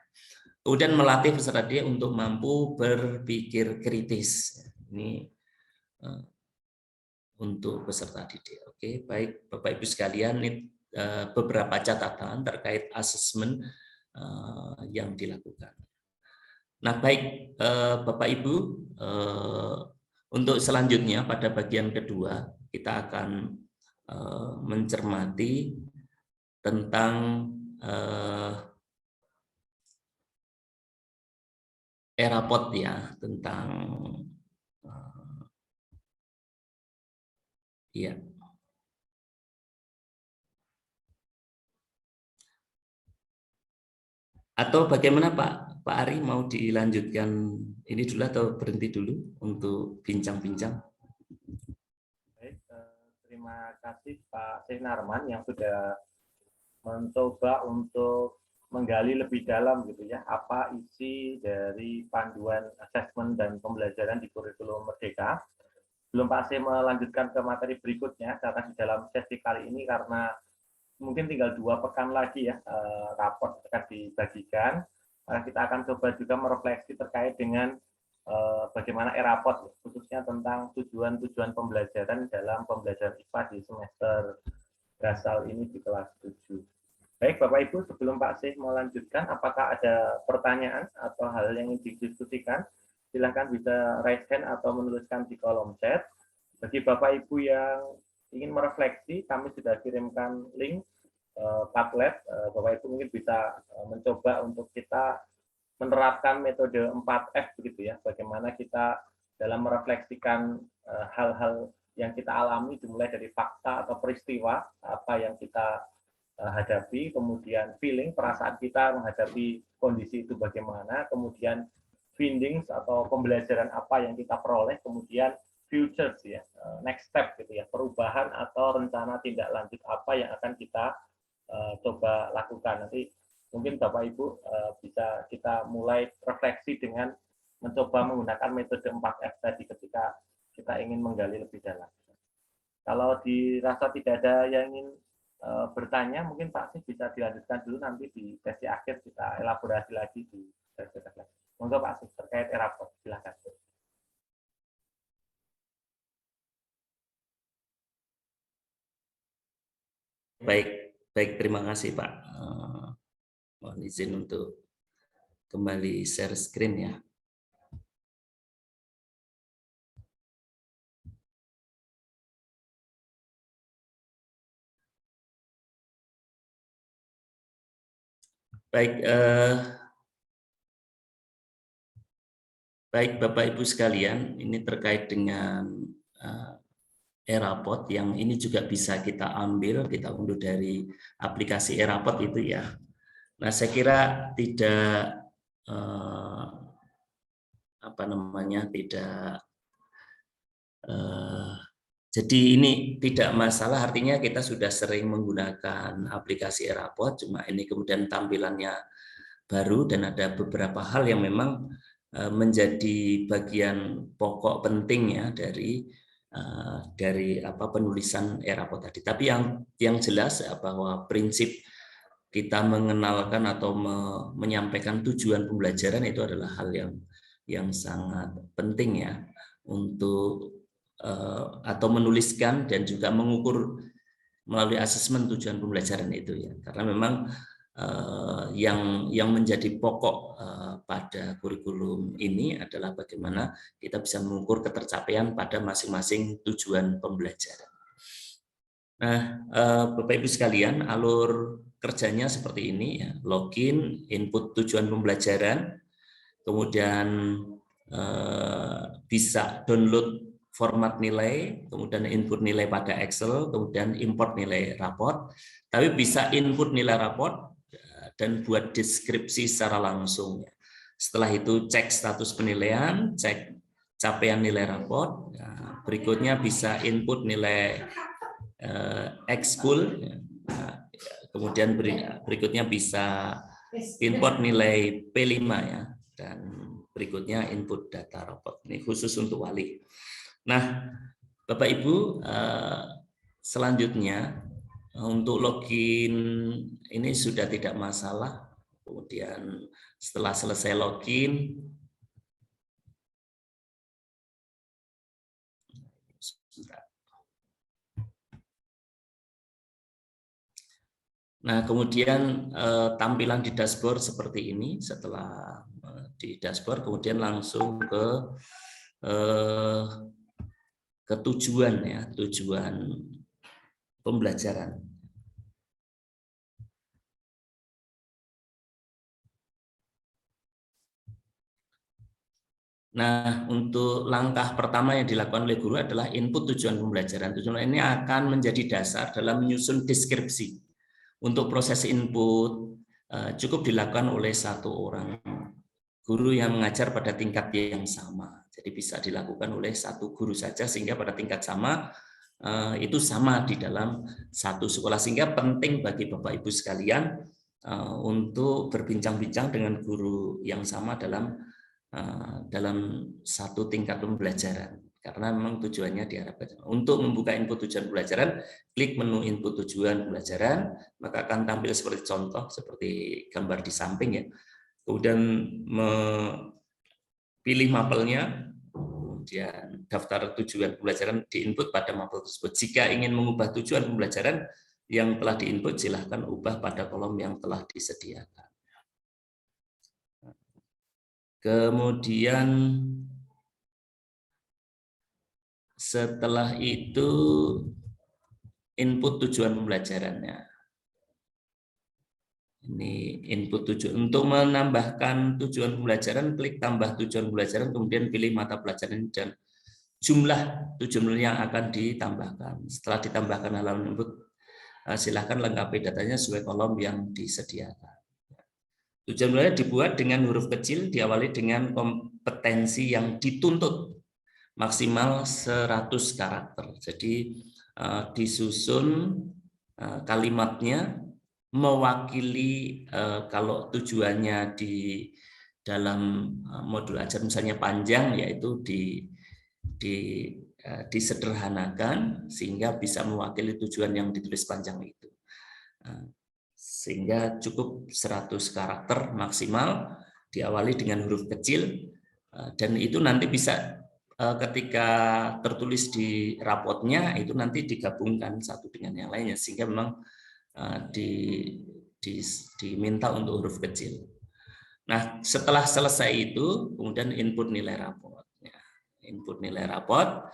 Kemudian melatih peserta didik untuk mampu berpikir kritis. Ini untuk peserta didik. Oke, baik Bapak Ibu sekalian, ini beberapa catatan terkait asesmen yang dilakukan. Nah, baik Bapak Ibu, untuk selanjutnya pada bagian kedua kita akan mencermati tentang ERAPOD ya, tentang ya. Atau bagaimana Pak Ari, mau dilanjutkan ini dulu atau berhenti dulu untuk bincang-bincang? Baik, terima kasih Pak Sinarman yang sudah mencoba untuk menggali lebih dalam gitu ya, apa isi dari panduan asesmen dan pembelajaran di kurikulum Merdeka. Belum pasti melanjutkan ke materi berikutnya, karena di dalam sesi kali ini karena mungkin tinggal 2 pekan lagi ya raport akan dibagikan. Kita akan coba juga merefleksi terkait dengan bagaimana ERAPOD, khususnya tentang tujuan-tujuan pembelajaran dalam pembelajaran IPA di semester dasar ini di kelas 7. Baik Bapak Ibu, sebelum Pak Syih melanjutkan, apakah ada pertanyaan atau hal yang ingin didiskusikan? Silahkan bisa raise hand atau menuliskan di kolom chat. Bagi Bapak Ibu yang ingin merefleksi, kami sudah kirimkan link Padlet. Bapak Ibu mungkin bisa mencoba untuk kita menerapkan metode 4F begitu ya, bagaimana kita dalam merefleksikan hal-hal yang kita alami, dimulai dari fakta atau peristiwa apa yang kita hadapi, kemudian feeling, perasaan kita menghadapi kondisi itu bagaimana, kemudian findings atau pembelajaran apa yang kita peroleh, kemudian futures ya, next step gitu ya, perubahan atau rencana tindak lanjut apa yang akan kita coba lakukan. Nanti mungkin Bapak Ibu bisa kita mulai refleksi dengan mencoba menggunakan metode 4F tadi ketika kita ingin menggali lebih dalam. Kalau dirasa tidak ada yang ingin bertanya, mungkin Pak Syih bisa dilanjutkan dulu, nanti di sesi akhir kita elaborasi lagi di sesi refleksi. Monggo Pak Syih terkait ERAPOD, silakan. Baik, baik, terima kasih Pak. Mohon izin untuk kembali share screen ya. Baik, baik Bapak Ibu sekalian, ini terkait dengan e-raport yang ini juga bisa kita ambil, kita unduh dari aplikasi e-raport itu ya. Nah, saya kira tidak tidak jadi ini tidak masalah, artinya kita sudah sering menggunakan aplikasi e-raport, cuma ini kemudian tampilannya baru dan ada beberapa hal yang memang menjadi bagian pokok penting ya dari penulisan e-raport tadi. Tapi yang jelas bahwa prinsip kita mengenalkan atau menyampaikan tujuan pembelajaran itu adalah hal yang sangat penting ya untuk atau menuliskan dan juga mengukur melalui asesmen tujuan pembelajaran itu ya, karena memang yang menjadi pokok pada kurikulum ini adalah bagaimana kita bisa mengukur ketercapaian pada masing-masing tujuan pembelajaran. Nah, Bapak Ibu sekalian, alur kerjanya seperti ini ya, login, input tujuan pembelajaran, kemudian bisa download format nilai, kemudian input nilai pada Excel, kemudian import nilai raport, tapi bisa input nilai raport dan buat deskripsi secara langsung. Setelah itu cek status penilaian, cek capaian nilai raport, nah, berikutnya bisa input nilai ekskul, kemudian berikutnya bisa import nilai P5 ya, dan berikutnya input data raport. Ini khusus untuk wali. Nah, Bapak Ibu, selanjutnya untuk login ini sudah tidak masalah. Kemudian setelah selesai login, nah kemudian tampilan di dashboard seperti ini. Setelah di dashboard, kemudian langsung ke tujuan ya, tujuan pembelajaran. Nah, untuk langkah pertama yang dilakukan oleh guru adalah input tujuan pembelajaran. Tujuan ini akan menjadi dasar dalam menyusun deskripsi. Untuk proses input cukup dilakukan oleh satu orang guru yang mengajar pada tingkat yang sama. Jadi bisa dilakukan oleh satu guru saja sehingga pada tingkat sama itu sama di dalam satu sekolah. Sehingga penting bagi Bapak Ibu sekalian untuk berbincang-bincang dengan guru yang sama dalam satu tingkat pembelajaran, karena memang tujuannya diharapkan. Untuk membuka input tujuan pembelajaran, klik menu input tujuan pembelajaran, maka akan tampil seperti contoh, seperti gambar di samping ya. Kemudian pilih mapelnya, kemudian daftar tujuan pembelajaran diinput pada mapel tersebut. Jika ingin mengubah tujuan pembelajaran yang telah diinput, silahkan ubah pada kolom yang telah disediakan. Kemudian setelah itu input tujuan pembelajarannya. Ini input tujuan. Untuk menambahkan tujuan pembelajaran, klik tambah tujuan pembelajaran, kemudian pilih mata pelajaran dan jumlah tujuan yang akan ditambahkan. Setelah ditambahkan halaman input, silakan lengkapi datanya sesuai kolom yang disediakan. Tujuan pembelajaran dibuat dengan huruf kecil, diawali dengan kompetensi yang dituntut maksimal 100 karakter. Jadi disusun kalimatnya mewakili kalau tujuannya di dalam modul ajar misalnya panjang, yaitu disederhanakan sehingga bisa mewakili tujuan yang ditulis panjang itu. Sehingga cukup 100 karakter maksimal, diawali dengan huruf kecil, dan itu nanti bisa ketika tertulis di rapotnya itu nanti digabungkan satu dengan yang lainnya, sehingga memang diminta untuk huruf kecil. Nah, setelah selesai itu kemudian input nilai raport. Input nilai raport,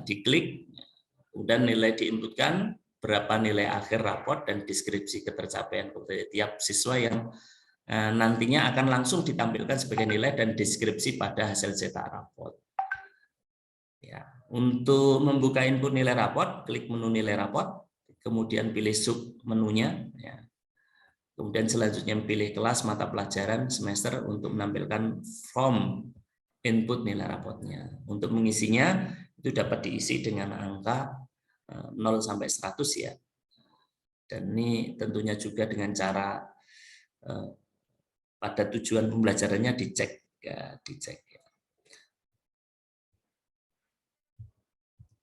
diklik, kemudian nilai diinputkan, berapa nilai akhir raport dan deskripsi ketercapaian tiap siswa yang nantinya akan langsung ditampilkan sebagai nilai dan deskripsi pada hasil cetak raport. Ya, untuk membuka input nilai raport, klik menu nilai raport, kemudian pilih sub menunya. Ya. Kemudian selanjutnya pilih kelas, mata pelajaran, semester untuk menampilkan form input nilai raportnya. Untuk mengisinya itu dapat diisi dengan angka 0 sampai 100 ya. Dan ini tentunya juga dengan cara pada tujuan pembelajarannya dicek ya, dicek.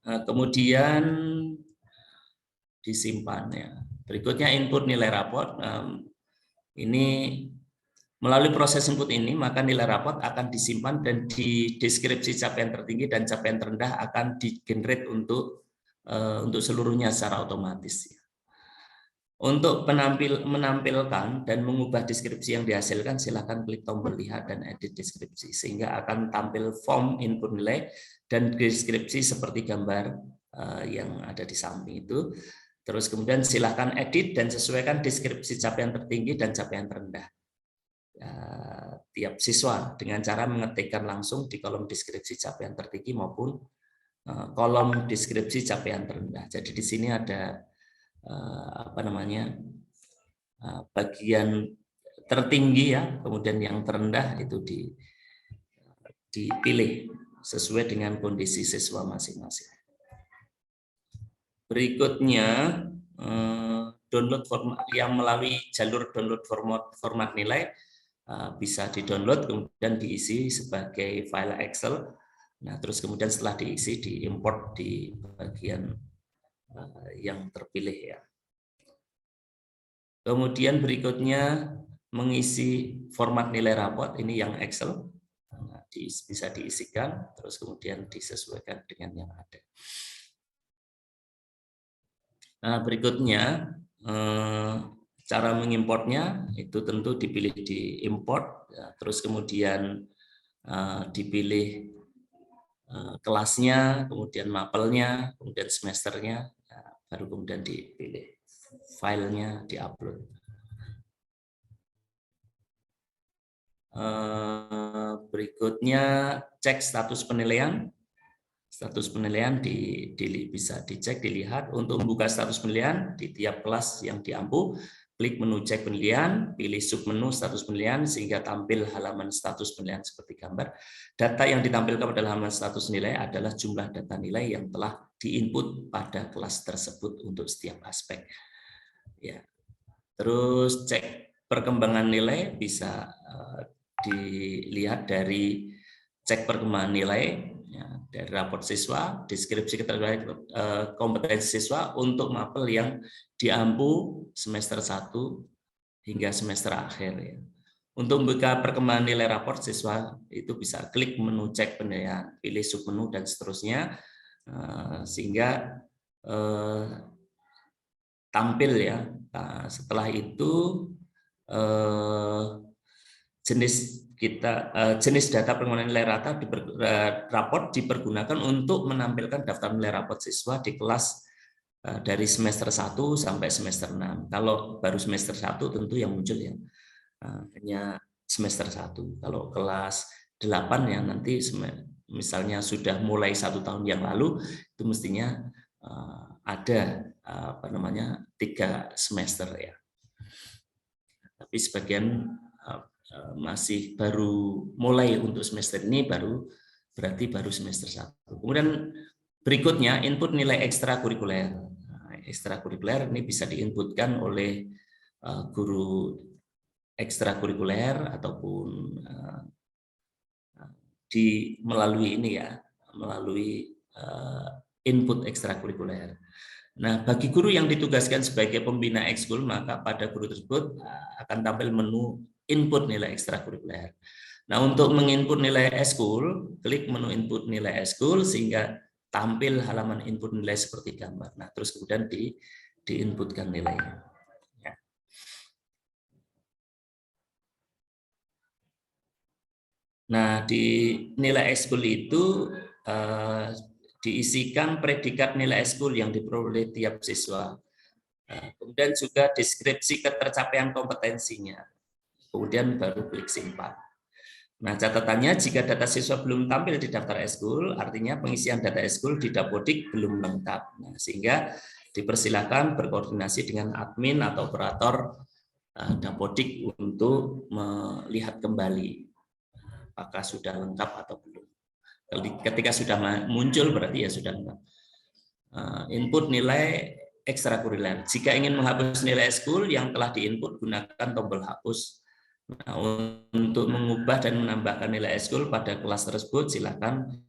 Kemudian disimpan ya. Berikutnya input nilai raport. Ini melalui proses input ini maka nilai raport akan disimpan dan di deskripsi capaian tertinggi dan capaian terendah akan di-generate untuk seluruhnya secara otomatis. Untuk menampilkan dan mengubah deskripsi yang dihasilkan, silakan klik tombol lihat dan edit deskripsi sehingga akan tampil form input nilai dan deskripsi seperti gambar yang ada di samping itu. Terus kemudian silakan edit dan sesuaikan deskripsi capaian tertinggi dan capaian terendah tiap siswa dengan cara mengetikkan langsung di kolom deskripsi capaian tertinggi maupun kolom deskripsi capaian terendah. Jadi di sini ada bagian tertinggi ya, kemudian yang terendah itu dipilih sesuai dengan kondisi siswa masing-masing. Berikutnya download format yang melalui jalur download format nilai bisa di-download kemudian diisi sebagai file Excel. Nah, terus kemudian setelah diisi diimport di bagian yang terpilih ya. Kemudian berikutnya mengisi format nilai raport, ini yang Excel. Nah, bisa diisikan, terus kemudian disesuaikan dengan yang ada. Nah, berikutnya cara mengimportnya itu tentu dipilih di import, ya, terus kemudian dipilih kelasnya, kemudian mapelnya, kemudian semesternya, ya, baru kemudian dipilih filenya, diupload. Berikutnya cek status penilaian. Status penilaian bisa dicek, dilihat. Untuk membuka status penilaian di tiap kelas yang diampu, klik menu cek penilaian, pilih submenu status penilaian sehingga tampil halaman status penilaian seperti gambar. Data yang ditampilkan pada halaman status nilai adalah jumlah data nilai yang telah diinput pada kelas tersebut untuk setiap aspek. Ya. Terus cek perkembangan nilai bisa dilihat dari cek perkembangan nilai ya, dari raport siswa, deskripsi keterangan kompetensi siswa untuk mapel yang diampu semester 1 hingga semester akhir ya. Untuk membuka perkembangan nilai raport siswa itu bisa klik menu cek penilaian, pilih submenu dan seterusnya sehingga tampil ya. Nah, setelah itu jenis data perkembangan nilai raport dipergunakan untuk menampilkan daftar nilai raport siswa di kelas dari semester 1 sampai semester 6. Kalau baru semester 1 tentu yang muncul ya hanya semester 1. Kalau kelas 8 yang nanti misalnya sudah mulai 1 tahun yang lalu itu mestinya ada 3 semester ya. Tapi sebagian masih baru mulai untuk semester ini berarti baru semester 1. Kemudian berikutnya input nilai ekstrakurikuler. Ekstrakurikuler ini bisa diinputkan oleh guru ekstrakurikuler ataupun melalui ini ya, melalui input ekstrakurikuler. Nah, bagi guru yang ditugaskan sebagai pembina ekskul, maka pada guru tersebut akan tampil menu input nilai ekstrakurikuler. Nah, untuk menginput nilai ekskul, klik menu input nilai ekskul sehingga tampil halaman input nilai seperti gambar. Nah, terus kemudian diinputkan nilainya. Ya. Nah, di nilai ekskul itu diisikan predikat nilai ekskul yang diperoleh tiap siswa. Kemudian juga deskripsi ketercapaian kompetensinya. kemudian baru klik simpan. Nah, catatannya jika data siswa belum tampil di daftar eskul, artinya pengisian data eskul di Dapodik belum lengkap. Nah, sehingga dipersilakan berkoordinasi dengan admin atau operator Dapodik untuk melihat kembali apakah sudah lengkap atau belum. Ketika sudah muncul berarti ya sudah lengkap. Input nilai ekstrakurikuler. Jika ingin menghapus nilai eskul yang telah diinput, gunakan tombol hapus. Nah, untuk mengubah dan menambahkan nilai eskul pada kelas tersebut, silakan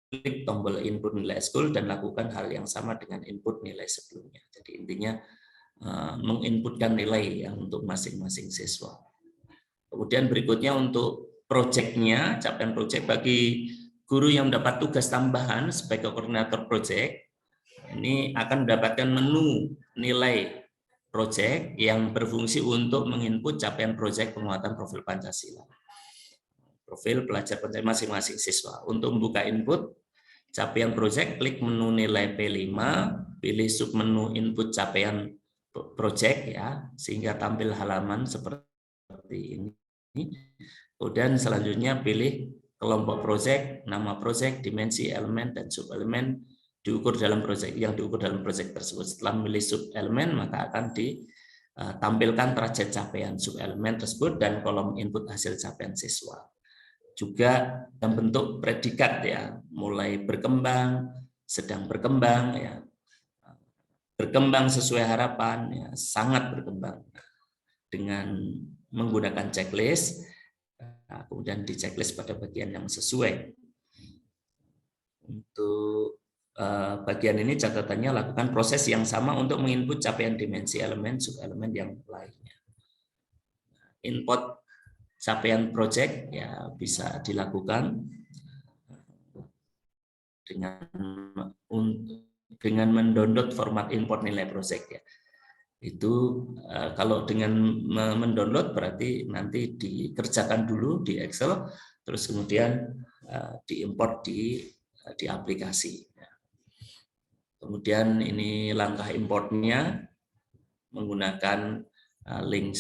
klik tombol input nilai eskul dan lakukan hal yang sama dengan input nilai sebelumnya. Jadi intinya menginputkan nilai yang untuk masing-masing siswa. Kemudian berikutnya untuk proyeknya, capaian proyek bagi guru yang mendapat tugas tambahan sebagai koordinator proyek, ini akan mendapatkan menu nilai proyek yang berfungsi untuk menginput capaian proyek penguatan profil Pancasila. Profil pelajar Pancasila masing-masing siswa. Untuk membuka input capaian proyek, klik menu nilai P5, pilih submenu input capaian proyek ya, sehingga tampil halaman seperti ini. Kemudian selanjutnya pilih kelompok proyek, nama proyek, dimensi, elemen, dan subelemen diukur dalam proyek dalam proyek tersebut. Setelah memilih subelemen, maka akan ditampilkan derajat capaian subelemen tersebut dan kolom input hasil capaian siswa. Juga dalam bentuk predikat ya, mulai berkembang, sedang berkembang ya, berkembang sesuai harapan ya, sangat berkembang dengan menggunakan checklist. Nah, kemudian di checklist pada bagian yang sesuai. Untuk bagian ini catatannya lakukan proses yang sama untuk menginput capaian dimensi elemen, subelemen yang lainnya. Input capaian project ya bisa dilakukan dengan mendownload format import nilai project ya. Itu kalau dengan mendownload berarti nanti dikerjakan dulu di Excel, terus kemudian diimport di aplikasi. Kemudian ini langkah importnya menggunakan link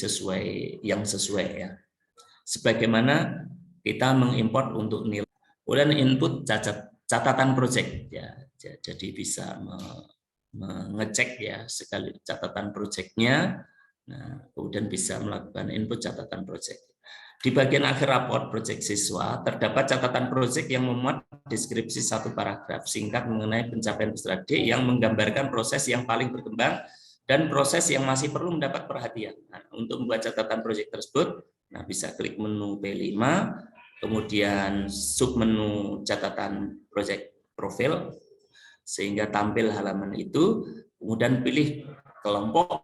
yang sesuai ya. Sebagaimana kita mengimport untuk nilai. Kemudian input catatan project ya. Jadi bisa mengecek ya sekali catatan projectnya. Nah, kemudian bisa melakukan input catatan project. Di bagian akhir raport proyek siswa, terdapat catatan proyek yang memuat deskripsi satu paragraf singkat mengenai pencapaian peserta D yang menggambarkan proses yang paling berkembang dan proses yang masih perlu mendapat perhatian. Nah, untuk membuat catatan proyek tersebut, nah bisa klik menu P5, kemudian submenu catatan proyek profil, sehingga tampil halaman itu, kemudian pilih kelompok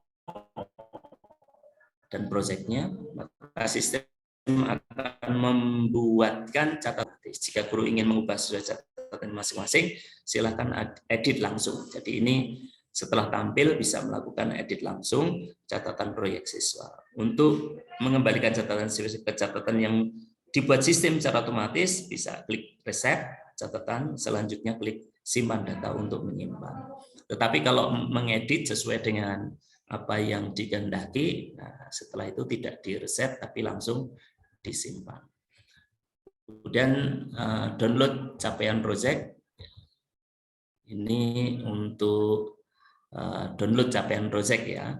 dan proyeknya, maka sistem akan membuatkan catatan. Jika guru ingin mengubah sesuai catatan masing-masing, silakan edit langsung. Jadi ini setelah tampil bisa melakukan edit langsung catatan proyek siswa. Untuk mengembalikan catatan siswa ke catatan yang dibuat sistem secara otomatis, bisa klik reset catatan, selanjutnya klik simpan data untuk menyimpan. Tetapi kalau mengedit sesuai dengan apa yang dikehendaki, nah setelah itu tidak direset tapi langsung disimpan. Kemudian download capaian project. Ini untuk download capaian project ya.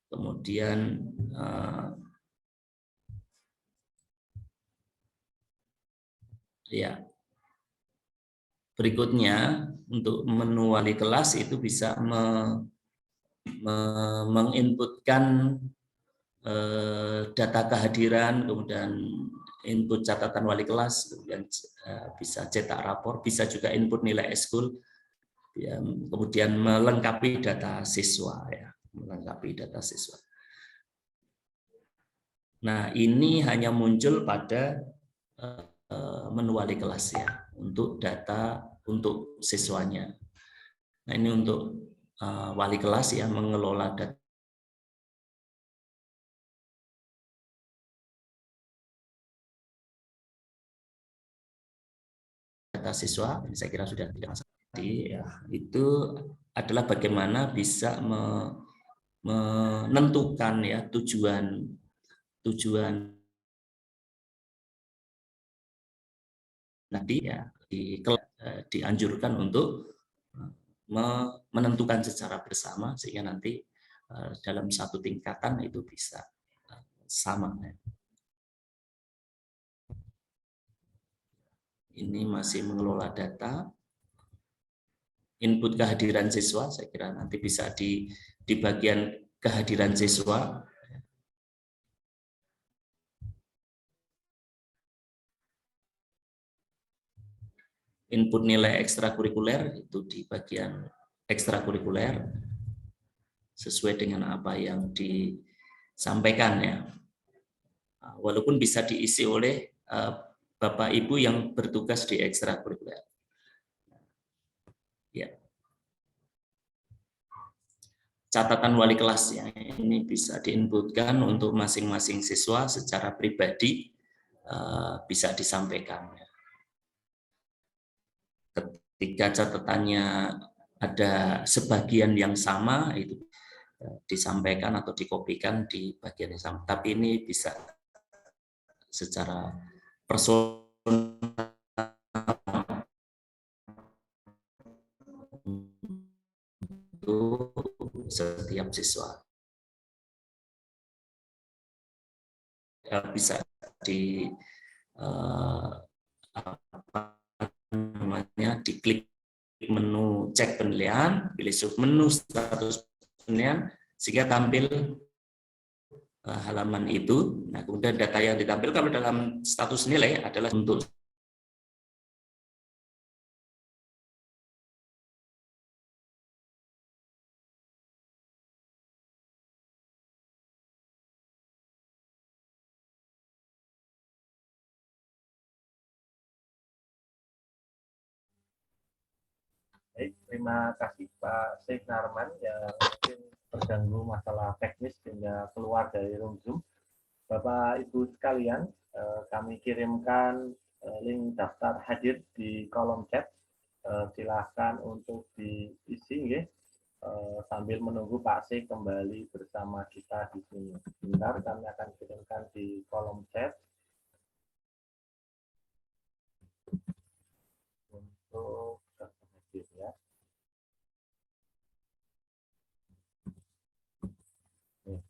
Kemudian ya berikutnya untuk menu wali kelas itu bisa menginputkan data kehadiran, kemudian input catatan wali kelas, kemudian bisa cetak rapor, bisa juga input nilai eskul, ya, kemudian melengkapi data siswa ya, melengkapi data siswa. Nah, ini hanya muncul pada menu wali kelas ya, untuk data untuk siswanya. Nah, ini untuk wali kelas ya, mengelola data siswa, ini saya kira sudah tidak masalah. Jadi ya, itu adalah bagaimana bisa menentukan ya tujuan nanti ya dianjurkan untuk menentukan secara bersama sehingga nanti dalam satu tingkatan itu bisa sama. Ini masih mengelola data. Input kehadiran siswa, saya kira nanti bisa di bagian kehadiran siswa. Input nilai ekstrakurikuler itu di bagian ekstrakurikuler sesuai dengan apa yang disampaikan ya. Walaupun bisa diisi oleh Bapak Ibu yang bertugas di ekstrakurikuler. Ya. Catatan wali kelas ya, ini bisa diinputkan untuk masing-masing siswa secara pribadi bisa disampaikan. Ketika catatannya ada sebagian yang sama itu disampaikan atau dikopikan di bagian yang sama. Tapi ini bisa secara personal untuk setiap siswa. Bisa di diklik menu cek penilaian, pilih menu status penilaian sehingga tampil halaman itu. Nah, kemudian data yang ditampilkan dalam status nilai adalah untuk Baik, terima kasih Pak Syekh Narman yang mungkin terganggu masalah teknis sehingga keluar dari room Zoom. Bapak Ibu sekalian, kami kirimkan link daftar hadir di kolom chat. Silahkan untuk diisi ya, sambil menunggu Pak Syekh kembali bersama kita di sini. Bentar, kami akan kirimkan di kolom chat untuk ya.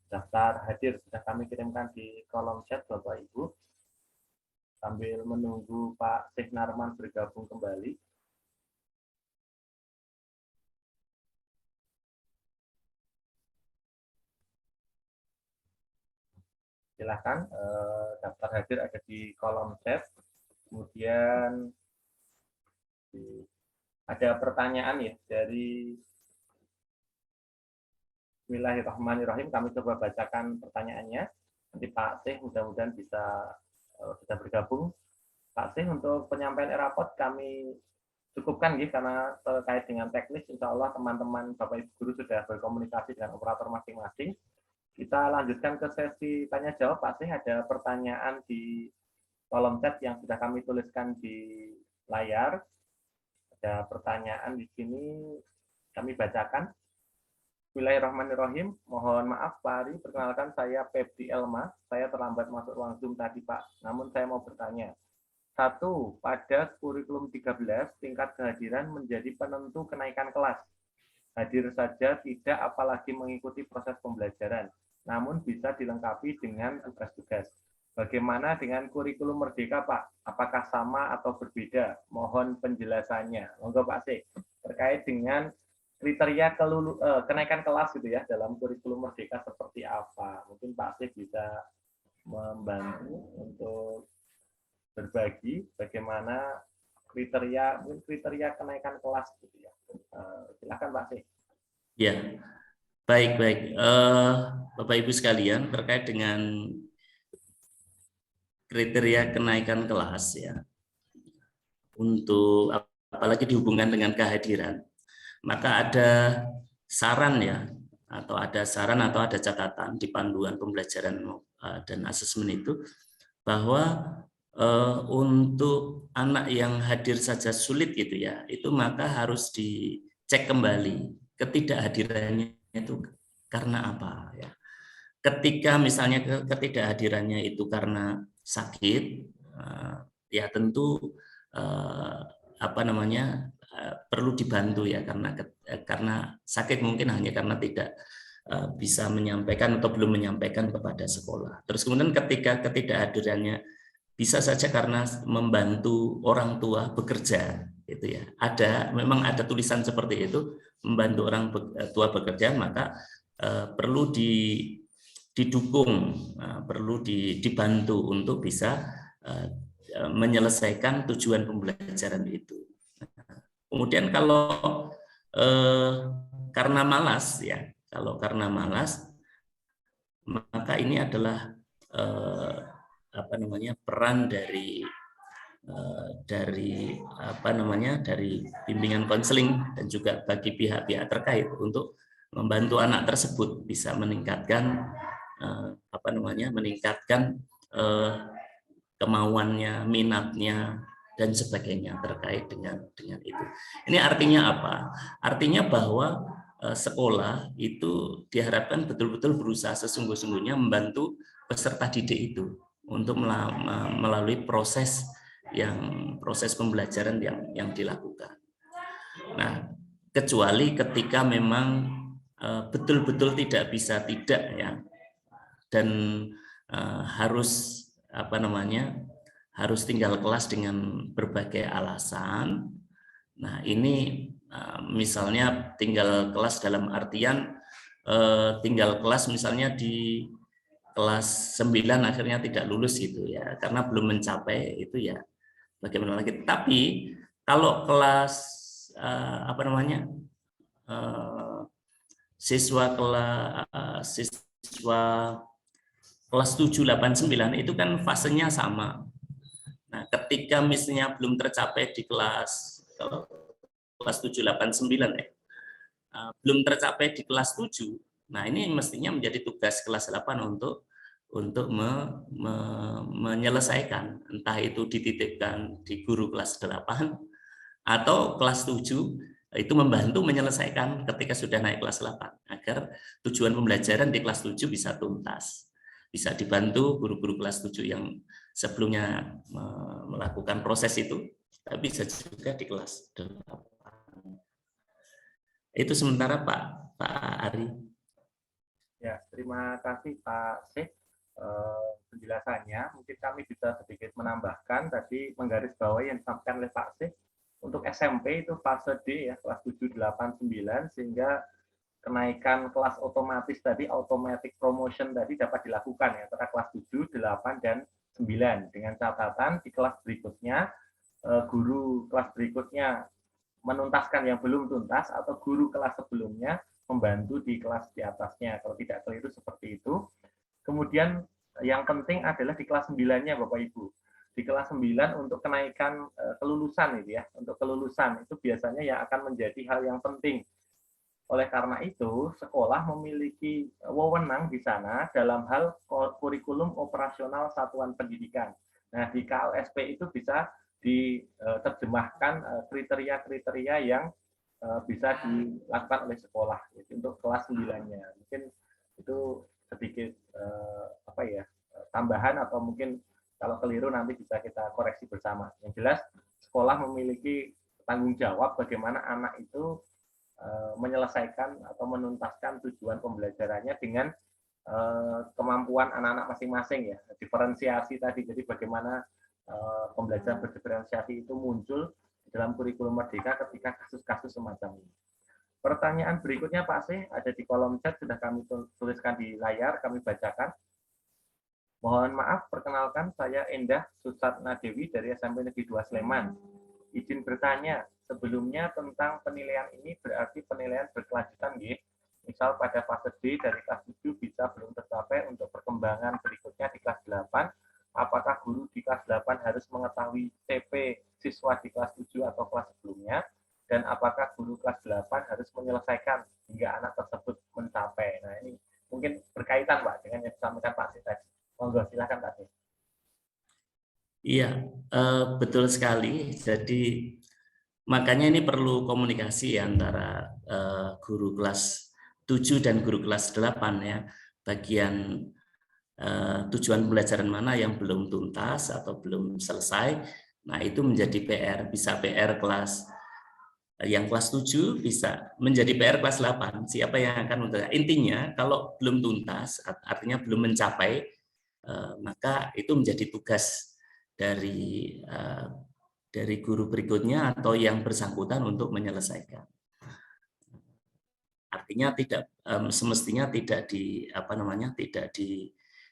Daftar hadir sudah kami kirimkan di kolom chat Bapak Ibu. Sambil menunggu Pak Syekh Narman bergabung kembali. Silahkan daftar hadir ada di kolom chat. Kemudian ada pertanyaan ya dari Bismillahirrahmanirrahim. Kami coba bacakan pertanyaannya. Nanti Pak Syekh mudah-mudahan bisa sudah bergabung. Pak Syekh, untuk penyampaian rapot kami cukupkan ya, karena terkait dengan teknis, insya Allah teman-teman Bapak Ibu Guru sudah berkomunikasi dengan operator masing-masing. Kita lanjutkan ke sesi tanya jawab. Pak Syekh, ada pertanyaan di kolom chat yang sudah kami tuliskan di layar. Ada pertanyaan di sini, kami bacakan. Bismillahirrahmanirrahim. Mohon maaf Pak Ari, perkenalkan saya Pebdi Elma. Saya terlambat masuk ruang Zoom tadi Pak. Namun saya mau bertanya. 1. Pada kurikulum 13, tingkat kehadiran menjadi penentu kenaikan kelas. Hadir saja tidak, apalagi mengikuti proses pembelajaran. Namun bisa dilengkapi dengan tugas-tugas. Bagaimana dengan kurikulum Merdeka, Pak? Apakah sama atau berbeda? Mohon penjelasannya. Monggo Pak Syekh. Terkait dengan kriteria kenaikan kelas gitu ya dalam kurikulum Merdeka seperti apa? Mungkin Pak Syekh bisa membantu untuk berbagi bagaimana kriteria kenaikan kelas gitu ya. Silakan Pak Syekh. Ya, baik. Bapak Ibu sekalian, terkait dengan kriteria kenaikan kelas ya, untuk apalagi dihubungkan dengan kehadiran, maka ada saran ya, atau ada catatan di panduan pembelajaran dan asesmen itu bahwa untuk anak yang hadir saja sulit gitu ya, itu maka harus dicek kembali ketidakhadirannya itu karena apa ya. Ketika misalnya ketidakhadirannya itu karena sakit, ya tentu apa namanya perlu dibantu ya, karena sakit mungkin hanya karena tidak bisa menyampaikan atau belum menyampaikan kepada sekolah. Terus kemudian ketika ketidakhadirannya bisa saja karena membantu orang tua bekerja, gitu ya. Memang ada tulisan seperti itu, membantu orang tua bekerja, maka perlu didukung, perlu dibantu untuk bisa menyelesaikan tujuan pembelajaran itu. Kemudian kalau karena malas ya, karena malas, maka ini adalah apa namanya peran dari bimbingan konseling dan juga bagi pihak-pihak terkait untuk membantu anak tersebut bisa meningkatkan kemauannya, minatnya, dan sebagainya terkait dengan itu. Ini artinya apa? Artinya bahwa sekolah itu diharapkan betul-betul berusaha sesungguh-sungguhnya membantu peserta didik itu untuk melalui proses pembelajaran yang dilakukan. Nah, kecuali ketika memang betul-betul tidak bisa ya, dan harus harus tinggal kelas dengan berbagai alasan. Nah, ini misalnya tinggal kelas dalam artian tinggal kelas misalnya di kelas 9 akhirnya tidak lulus gitu ya, karena belum mencapai itu ya bagaimana lagi. Tapi kalau kelas siswa kelas 7, 8, 9 itu kan fasenya sama. Nah, ketika misalnya belum tercapai di kelas 7, 8, 9 belum tercapai di kelas 7, nah ini mestinya menjadi tugas kelas 8 untuk menyelesaikan, entah itu dititipkan di guru kelas 8 atau kelas 7 itu membantu menyelesaikan ketika sudah naik kelas 8 agar tujuan pembelajaran di kelas 7 bisa tuntas. Bisa dibantu guru-guru kelas 7 yang sebelumnya melakukan proses itu, tapi bisa juga di kelas 8. Itu sementara Pak Ari. Ya, terima kasih Pak Syekh penjelasannya. Mungkin kami bisa sedikit menambahkan tadi menggarisbawahi yang disampaikan oleh Pak Syekh. Untuk SMP itu fase D ya, kelas 7, 8, 9, sehingga kenaikan kelas otomatis tadi, automatic promotion tadi dapat dilakukan ya, antara kelas 7, 8, dan 9. Dengan catatan di kelas berikutnya, guru kelas berikutnya menuntaskan yang belum tuntas, atau guru kelas sebelumnya membantu di kelas di atasnya. Kalau tidak keliru seperti itu. Kemudian yang penting adalah di kelas 9-nya Bapak Ibu. Di kelas 9 untuk kenaikan kelulusan itu ya, untuk kelulusan itu biasanya yang akan menjadi hal yang penting. Oleh karena itu, sekolah memiliki wewenang di sana dalam hal kurikulum operasional satuan pendidikan. Nah, di KLSP itu bisa diterjemahkan kriteria-kriteria yang bisa dilakukan oleh sekolah untuk kelas 9-nya. Mungkin itu sedikit tambahan, atau mungkin kalau keliru nanti bisa kita koreksi bersama. Yang jelas, sekolah memiliki tanggung jawab bagaimana anak itu menyelesaikan atau menuntaskan tujuan pembelajarannya dengan kemampuan anak-anak masing-masing ya, diferensiasi tadi. Jadi bagaimana pembelajaran berdiferensiasi itu muncul di dalam kurikulum Merdeka ketika kasus-kasus semacam ini. Pertanyaan berikutnya Pak C ada di kolom chat, sudah kami tuliskan di layar, kami bacakan. Mohon maaf, perkenalkan saya Endah Susatna Dewi dari SMP Negeri 2 Sleman. Izin bertanya, sebelumnya tentang penilaian ini berarti penilaian berkelanjutan, ya? Misal pada fase D dari kelas 7 bisa belum tercapai untuk perkembangan berikutnya di kelas 8, apakah guru di kelas 8 harus mengetahui CP siswa di kelas 7 atau kelas sebelumnya, dan apakah guru kelas 8 harus menyelesaikan hingga anak tersebut mencapai. Nah, ini mungkin berkaitan Pak dengan yang disampaikan Pak Siti tadi. Monggo, silakan Pak Siti. Iya, betul sekali. Jadi makanya ini perlu komunikasi antara guru kelas 7 dan guru kelas 8 ya, bagian tujuan pembelajaran mana yang belum tuntas atau belum selesai. Nah, itu menjadi PR, bisa PR kelas yang kelas 7, bisa menjadi PR kelas 8. Siapa yang akan menuntaskan? Intinya kalau belum tuntas, artinya belum mencapai, maka itu menjadi tugas dari guru berikutnya atau yang bersangkutan untuk menyelesaikan. Artinya tidak semestinya tidak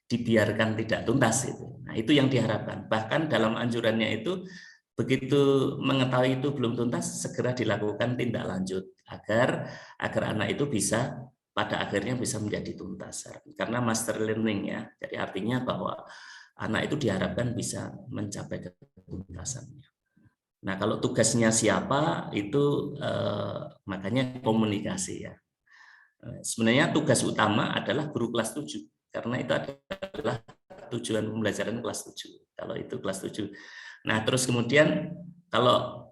dibiarkan tidak tuntas itu. Nah, itu yang diharapkan. Bahkan dalam anjurannya itu begitu mengetahui itu belum tuntas, segera dilakukan tindak lanjut agar anak itu bisa pada akhirnya bisa menjadi tuntas. Karena master learning ya. Jadi artinya bahwa anak itu diharapkan bisa mencapai ketuntasannya. Nah, kalau tugasnya siapa itu makanya komunikasi ya. Sebenarnya tugas utama adalah guru kelas 7 karena itu adalah tujuan pembelajaran kelas 7. Kalau itu kelas 7. Nah, terus kemudian kalau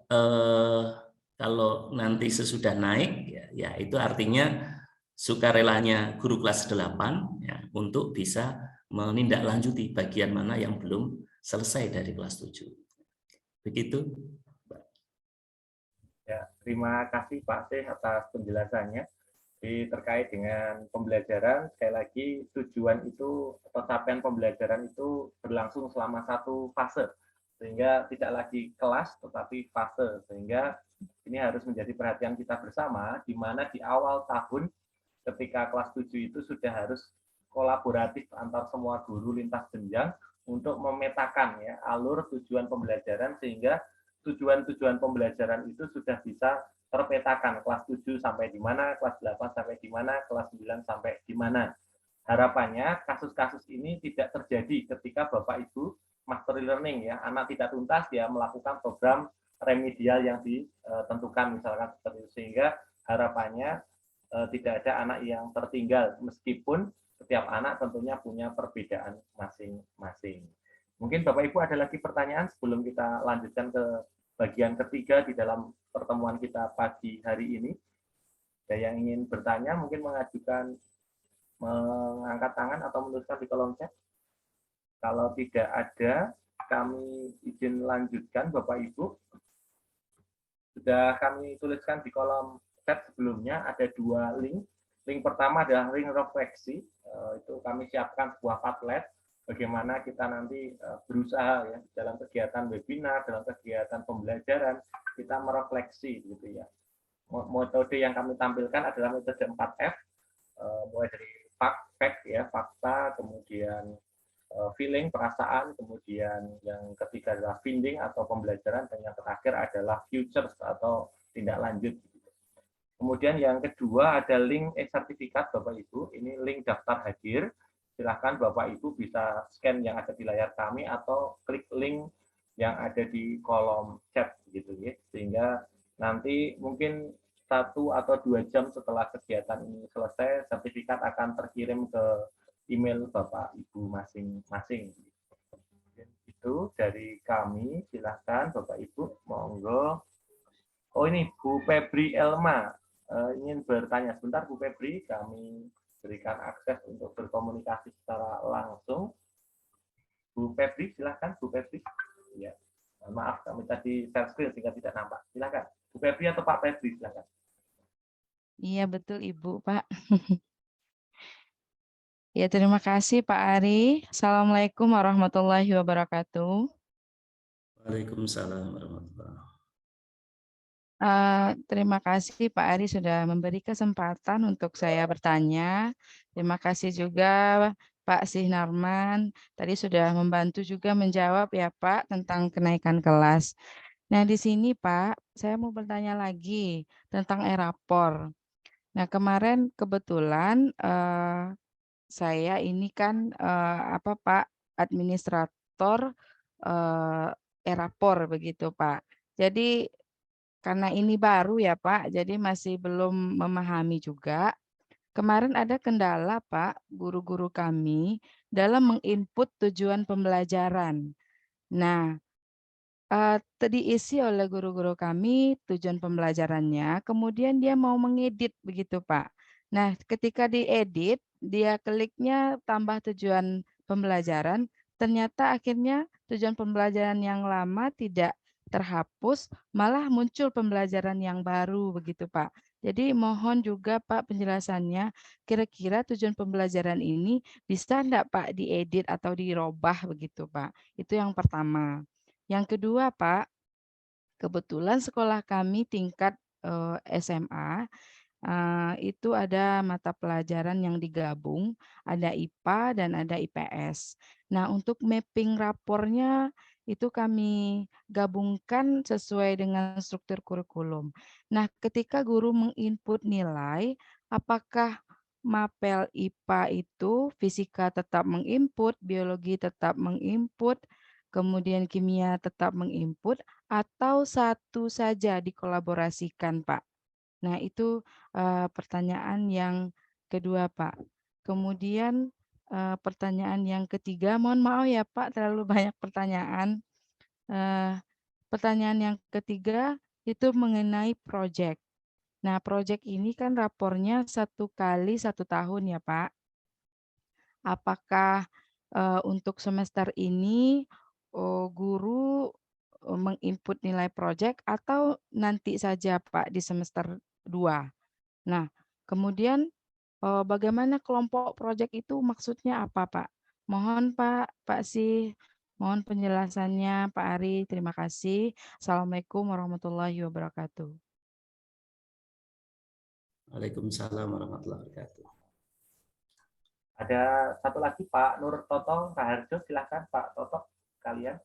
nanti sesudah naik ya itu artinya sukarelanya guru kelas 8 ya, untuk bisa menindaklanjuti bagian mana yang belum selesai dari kelas 7. Begitu. Ya, terima kasih Pak Syekh atas penjelasannya. Terkait dengan pembelajaran, sekali lagi tujuan itu atau capaian pembelajaran itu berlangsung selama satu fase, sehingga tidak lagi kelas tetapi fase, sehingga ini harus menjadi perhatian kita bersama, di mana di awal tahun ketika kelas 7 itu sudah harus kolaboratif antar semua guru lintas jenjang untuk memetakan ya alur tujuan pembelajaran, sehingga tujuan-tujuan pembelajaran itu sudah bisa terpetakan, kelas 7 sampai di mana, kelas 8 sampai di mana, kelas 9 sampai di mana. Harapannya kasus-kasus ini tidak terjadi ketika Bapak Ibu master learning ya, anak tidak tuntas dia melakukan program remedial yang ditentukan misalkan seperti itu, sehingga harapannya tidak ada anak yang tertinggal, meskipun setiap anak tentunya punya perbedaan masing-masing. Mungkin Bapak Ibu ada lagi pertanyaan sebelum kita lanjutkan ke bagian ketiga di dalam pertemuan kita pagi hari ini. Ada yang ingin bertanya, mungkin mengangkat tangan atau menuliskan di kolom chat. Kalau tidak ada, kami izin lanjutkan Bapak Ibu. Sudah kami tuliskan di kolom chat sebelumnya, ada 2 link. Link pertama adalah link refleksi. Itu kami siapkan sebuah Padlet bagaimana kita nanti berusaha ya dalam kegiatan webinar, dalam kegiatan pembelajaran kita merefleksi gitu ya. Metode yang kami tampilkan adalah metode 4F, mulai dari fact ya, fakta, kemudian feeling, perasaan, kemudian yang ketiga adalah finding atau pembelajaran, dan yang terakhir adalah futures atau tindak lanjut. Kemudian yang kedua ada link e-sertifikat Bapak Ibu, ini link daftar hadir. Silahkan Bapak Ibu bisa scan yang ada di layar kami atau klik link yang ada di kolom chat gitu ya, sehingga nanti mungkin 1 atau 2 jam setelah kegiatan ini selesai, sertifikat akan terkirim ke email Bapak Ibu masing-masing. Itu dari kami, silahkan Bapak Ibu, monggo. Oh ini Bu Febri Elma ingin bertanya sebentar. Bu Febri, kami berikan akses untuk berkomunikasi secara langsung. Bu Febri, silakan Bu Febri. Ya, maaf kami tadi share screen sehingga tidak nampak. Silakan Bu Febri atau Pak Febri, silakan. Iya betul Ibu, Pak. Ya terima kasih Pak Ari. Assalamualaikum warahmatullahi wabarakatuh. Waalaikumsalam warahmatullahi wabarakatuh. Terima kasih Pak Ari sudah memberi kesempatan untuk saya bertanya. Terima kasih juga Pak Sihnarman. Tadi sudah membantu juga menjawab ya Pak tentang kenaikan kelas. Nah di sini Pak, saya mau bertanya lagi tentang e-rapor. Nah kemarin kebetulan saya ini kan apa Pak administrator e-rapor begitu Pak. Jadi karena ini baru ya Pak, jadi masih belum memahami juga. Kemarin ada kendala Pak, guru-guru kami dalam menginput tujuan pembelajaran. Nah, diisi oleh guru-guru kami tujuan pembelajarannya, kemudian dia mau mengedit begitu Pak. Nah, ketika diedit, dia kliknya tambah tujuan pembelajaran, ternyata akhirnya tujuan pembelajaran yang lama tidak terhapus, malah muncul pembelajaran yang baru begitu, Pak. Jadi mohon juga Pak penjelasannya, kira-kira tujuan pembelajaran ini bisa enggak Pak diedit atau dirubah begitu, Pak? Itu yang pertama. Yang kedua, Pak, kebetulan sekolah kami tingkat SMA itu ada mata pelajaran yang digabung, ada IPA dan ada IPS. Nah, untuk mapping rapornya itu kami gabungkan sesuai dengan struktur kurikulum. Nah, ketika guru menginput nilai, apakah mapel IPA itu fisika tetap menginput, biologi tetap menginput, kemudian kimia tetap menginput, atau satu saja dikolaborasikan, Pak? Nah, itu, pertanyaan yang kedua, Pak. Kemudian, pertanyaan yang ketiga, mohon maaf ya, Pak, terlalu banyak pertanyaan. Pertanyaan yang ketiga itu mengenai project. Nah, project ini kan rapornya 1 kali 1 tahun ya, Pak. Apakah, untuk semester ini, guru, menginput nilai project atau nanti saja, Pak, di semester 2? Nah, kemudian, bagaimana kelompok project itu maksudnya apa, Pak? Mohon Pak Sih, mohon penjelasannya Pak Ari, terima kasih. Assalamualaikum warahmatullahi wabarakatuh. Waalaikumsalam warahmatullahi wabarakatuh. Ada satu lagi Pak Nur Toto Raharjo, silahkan Pak Toto kalian.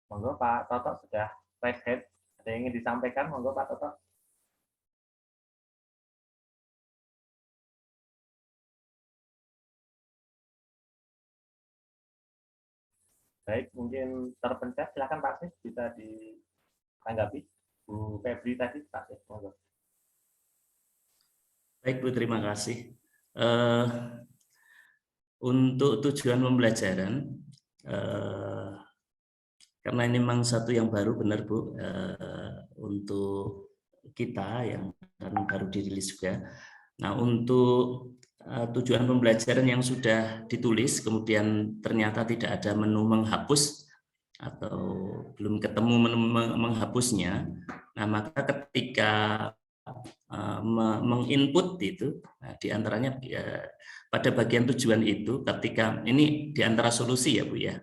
Monggo Pak Toto sudah raise hand. Ada yang ingin disampaikan? Monggo Pak Toto. Baik, mungkin terpencet. Silahkan Pak Sis, bisa ditanggapi. Bu Febri tadi, Pak Sis, monggo. Baik Bu, terima kasih. Untuk tujuan pembelajaran, karena ini memang satu yang baru, benar Bu, untuk kita yang baru dirilis juga. Nah, untuk tujuan pembelajaran yang sudah ditulis, kemudian ternyata tidak ada menu menghapus atau belum ketemu menu menghapusnya, nah maka ketika menginput itu, nah, diantaranya pada bagian tujuan itu, ketika ini diantara solusi ya Bu ya,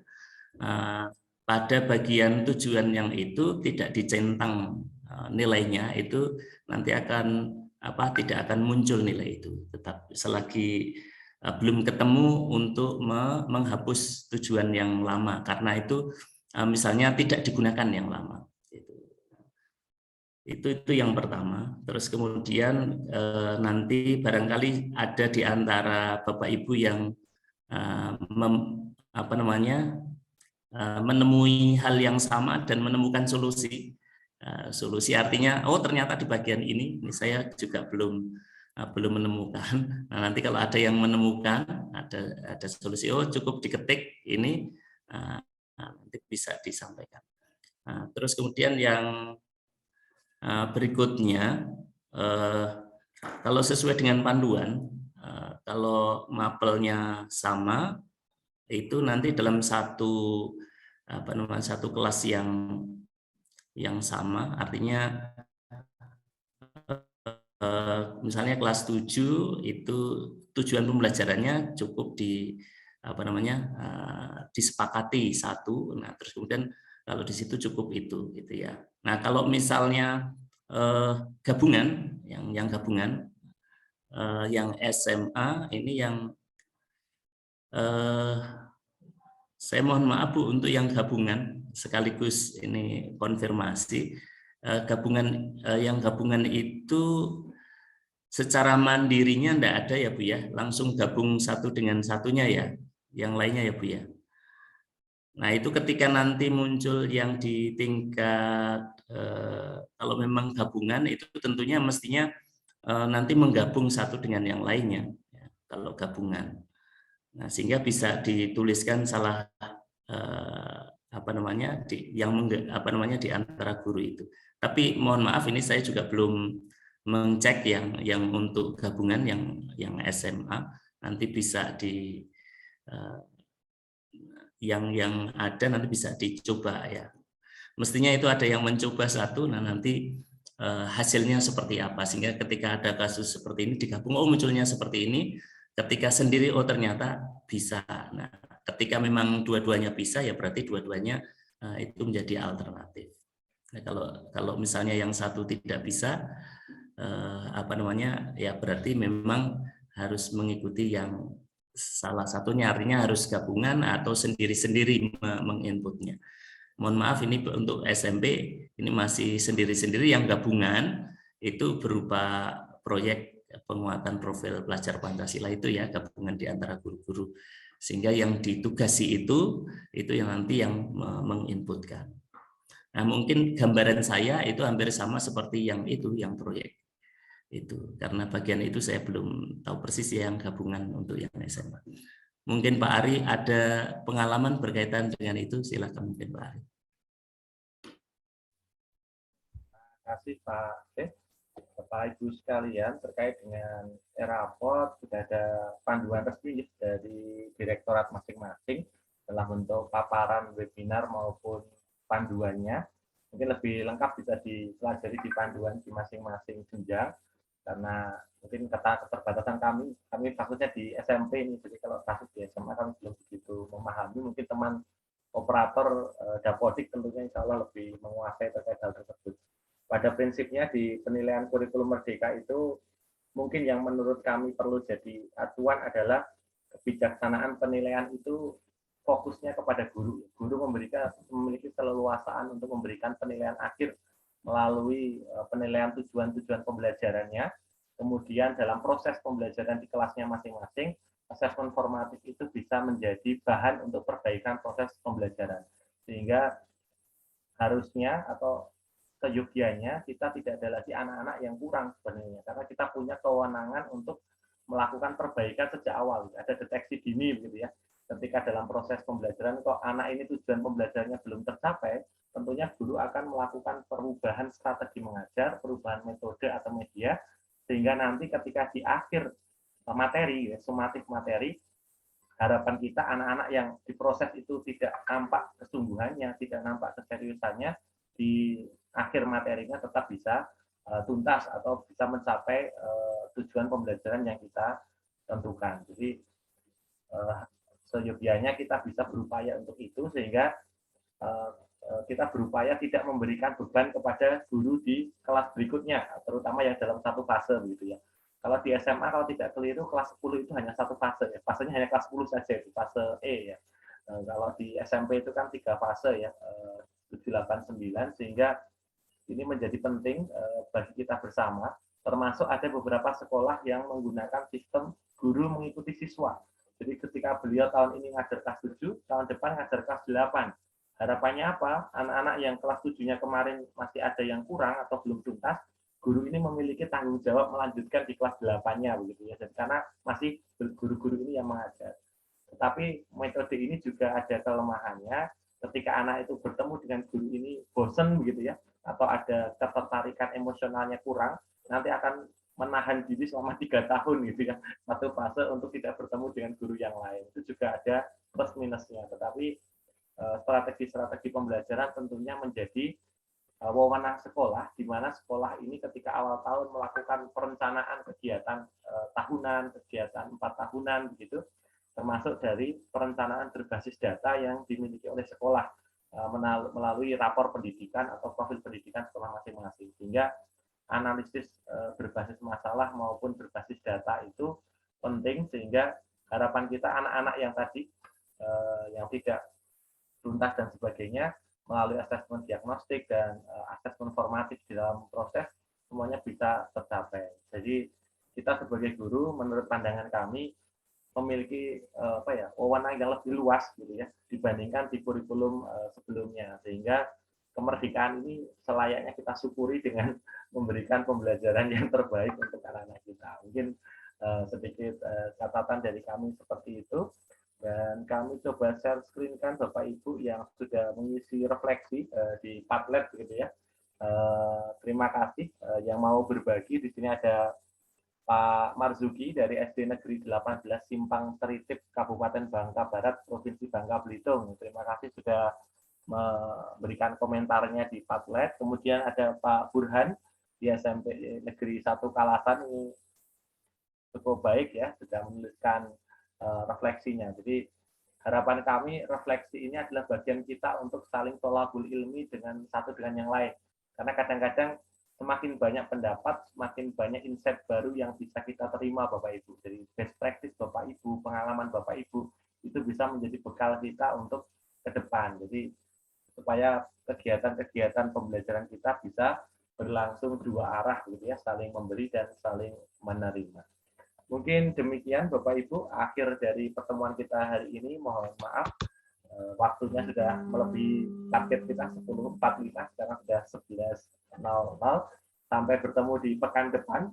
pada bagian tujuan yang itu tidak dicentang nilainya, itu nanti akan tidak akan muncul nilai itu, tetap selagi belum ketemu untuk menghapus tujuan yang lama, karena itu misalnya tidak digunakan yang lama. Itu yang pertama. Terus kemudian nanti barangkali ada di antara Bapak Ibu yang menemui hal yang sama dan menemukan solusi. Solusi artinya, oh ternyata di bagian ini saya juga belum menemukan. Nah, nanti kalau ada yang menemukan, ada solusi, oh cukup diketik ini, nanti bisa disampaikan. Nah, terus kemudian yang berikutnya, kalau sesuai dengan panduan, kalau mapelnya sama, itu nanti dalam satu kelas yang sama, artinya misalnya kelas 7 itu tujuan pembelajarannya cukup disepakati satu. Nah, terus kemudian kalau di situ cukup itu gitu ya. Nah, kalau misalnya gabungan, yang gabungan, yang SMA ini yang saya mohon maaf Bu, untuk yang gabungan, sekaligus ini konfirmasi, yang gabungan itu secara mandirinya enggak ada ya Bu ya, langsung gabung satu dengan satunya ya, yang lainnya ya Bu ya. Nah, itu ketika nanti muncul yang di tingkat, kalau memang gabungan itu tentunya mestinya nanti menggabung satu dengan yang lainnya, ya, kalau gabungan. Nah, sehingga bisa dituliskan salah di antara guru itu. Tapi mohon maaf ini saya juga belum mengcek yang untuk gabungan yang SMA, nanti bisa di yang ada nanti bisa dicoba ya. Mestinya itu ada yang mencoba satu, nah nanti hasilnya seperti apa, sehingga ketika ada kasus seperti ini digabung, oh munculnya seperti ini, ketika sendiri oh ternyata bisa. Nah ketika memang dua-duanya bisa ya berarti dua-duanya itu menjadi alternatif. Nah, kalau misalnya yang satu tidak bisa, apa namanya ya berarti memang harus mengikuti yang salah satunya, artinya harus gabungan atau sendiri-sendiri menginputnya. Mohon maaf ini untuk SMP ini masih sendiri-sendiri, yang gabungan itu berupa proyek penguatan profil pelajar Pancasila itu ya, gabungan di antara guru-guru, sehingga yang ditugasi itu yang nanti yang menginputkan. Nah, mungkin gambaran saya itu hampir sama seperti yang itu, yang proyek itu, karena bagian itu saya belum tahu persis yang gabungan untuk yang SMA. Mungkin Pak Ari ada pengalaman berkaitan dengan itu, silakan mungkin Pak Ari. Terima kasih Pak. Bapak Ibu sekalian, terkait dengan e-raport sudah ada panduan resmi dari direktorat masing-masing dalam bentuk paparan webinar maupun panduannya. Mungkin lebih lengkap bisa dipelajari di panduan di masing-masing jenjang, karena mungkin keterbatasan kami kasusnya di SMP ini, jadi kalau kasus di SMA kami belum begitu memahami. Mungkin teman operator Dapodik tentunya insya Allah lebih menguasai terkait hal tersebut. Pada prinsipnya di penilaian kurikulum merdeka itu mungkin yang menurut kami perlu jadi acuan adalah kebijaksanaan penilaian itu fokusnya kepada guru. Guru memiliki keleluasaan untuk memberikan penilaian akhir melalui penilaian tujuan-tujuan pembelajarannya. Kemudian dalam proses pembelajaran di kelasnya masing-masing, asesmen formatif itu bisa menjadi bahan untuk perbaikan proses pembelajaran. Sehingga harusnya atau seyogianya kita tidak ada lagi anak-anak yang kurang sebenarnya, karena kita punya kewenangan untuk melakukan perbaikan sejak awal. Ada deteksi dini begitu ya. Ketika dalam proses pembelajaran kok anak ini tujuan pembelajarannya belum tercapai, tentunya guru akan melakukan perubahan strategi mengajar, perubahan metode atau media, sehingga nanti ketika di akhir materi, sumatif materi, harapan kita anak-anak yang diproses itu tidak nampak kesungguhannya, tidak nampak keseriusannya, di akhir materinya tetap bisa tuntas atau bisa mencapai tujuan pembelajaran yang kita tentukan. Jadi seyogianya kita bisa berupaya untuk itu, sehingga kita berupaya tidak memberikan beban kepada guru di kelas berikutnya, terutama yang dalam satu fase begitu ya. Kalau di SMA kalau tidak keliru kelas 10 itu hanya satu fase ya. Fasenya hanya kelas 10 saja, itu fase E ya. Kalau di SMP itu kan 3 fase ya, 7, 8, 9, sehingga ini menjadi penting bagi kita bersama, termasuk ada beberapa sekolah yang menggunakan sistem guru mengikuti siswa. Jadi ketika beliau tahun ini ngajar kelas 7, tahun depan ngajar kelas 8. Harapannya apa? Anak-anak yang kelas 7-nya kemarin masih ada yang kurang atau belum tuntas, guru ini memiliki tanggung jawab melanjutkan di kelas 8-nya begitu ya. Dan karena masih guru-guru ini yang mengajar. Tetapi metode ini juga ada kelemahannya. Ketika anak itu bertemu dengan guru ini bosen begitu ya, atau ada ketertarikan emosionalnya kurang, nanti akan menahan diri selama 3 tahun gitu ya, satu fase untuk tidak bertemu dengan guru yang lain. Itu juga ada plus minusnya. Tetapi strategi-strategi pembelajaran tentunya menjadi wewenang sekolah, di mana sekolah ini ketika awal tahun melakukan perencanaan kegiatan tahunan, kegiatan 4 tahunan begitu, termasuk dari perencanaan berbasis data yang dimiliki oleh sekolah melalui rapor pendidikan atau profil pendidikan sekolah masing-masing, sehingga analisis berbasis masalah maupun berbasis data itu penting, sehingga harapan kita anak-anak yang tadi yang tidak tuntas dan sebagainya melalui asesmen diagnostik dan asesmen formatif di dalam proses semuanya bisa tercapai. Jadi kita sebagai guru menurut pandangan kami memiliki wewenang yang lebih luas gitu ya dibandingkan di kurikulum sebelumnya, sehingga kemerdekaan ini selayaknya kita syukuri dengan memberikan pembelajaran yang terbaik untuk anak-anak kita. Mungkin sedikit catatan dari kami seperti itu, dan kami coba share screen kan Bapak Ibu yang sudah mengisi refleksi di Padlet gitu ya. Terima kasih yang mau berbagi. Di sini ada Pak Marzuki dari SD Negeri 18 Simpang Teritip, Kabupaten Bangka Barat, Provinsi Bangka Belitung. Terima kasih sudah memberikan komentarnya di Padlet. Kemudian ada Pak Burhan di SMP Negeri 1 Kalasan, ini cukup baik ya, sudah menuliskan refleksinya. Jadi harapan kami refleksi ini adalah bagian kita untuk saling tolabul ilmi dengan satu dengan yang lain. Karena kadang-kadang semakin banyak pendapat, semakin banyak insight baru yang bisa kita terima Bapak Ibu. Jadi best practice Bapak Ibu, pengalaman Bapak Ibu, itu bisa menjadi bekal kita untuk ke depan. Jadi supaya kegiatan-kegiatan pembelajaran kita bisa berlangsung dua arah gitu ya, saling memberi dan saling menerima. Mungkin demikian Bapak Ibu, akhir dari pertemuan kita hari ini. Mohon maaf, waktunya sudah melebihi target kita 10.45, sekarang sudah 11.00. Sampai bertemu di pekan depan,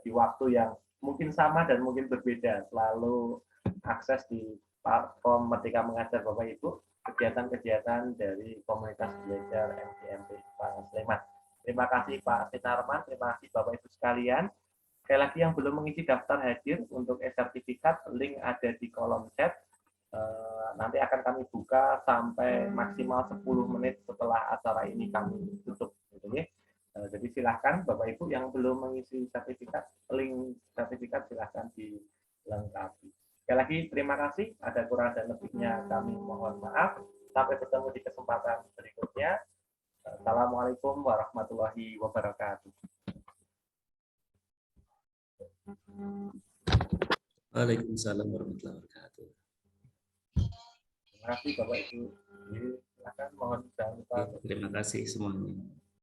di waktu yang mungkin sama dan mungkin berbeda. Selalu akses di platform Merdeka Mengajar Bapak Ibu, kegiatan-kegiatan dari komunitas belajar MGMP IPA Sleman. Terima kasih Pak Sinarman, terima kasih Bapak Ibu sekalian. Sekali lagi yang belum mengisi daftar hadir untuk e-sertifikat, link ada di kolom chat. Nanti akan kami buka sampai maksimal 10 menit setelah acara ini kami tutup. Jadi silahkan Bapak Ibu yang belum mengisi sertifikat, link sertifikat silahkan dilengkapi. Sekali lagi terima kasih, ada kurang dan lebihnya kami mohon maaf. Sampai bertemu di kesempatan berikutnya. Assalamualaikum warahmatullahi wabarakatuh. Waalaikumsalam warahmatullahi wabarakatuh. Terima kasih Bapak Ibu. Silakan mohon jangan lupa. Terima kasih semuanya.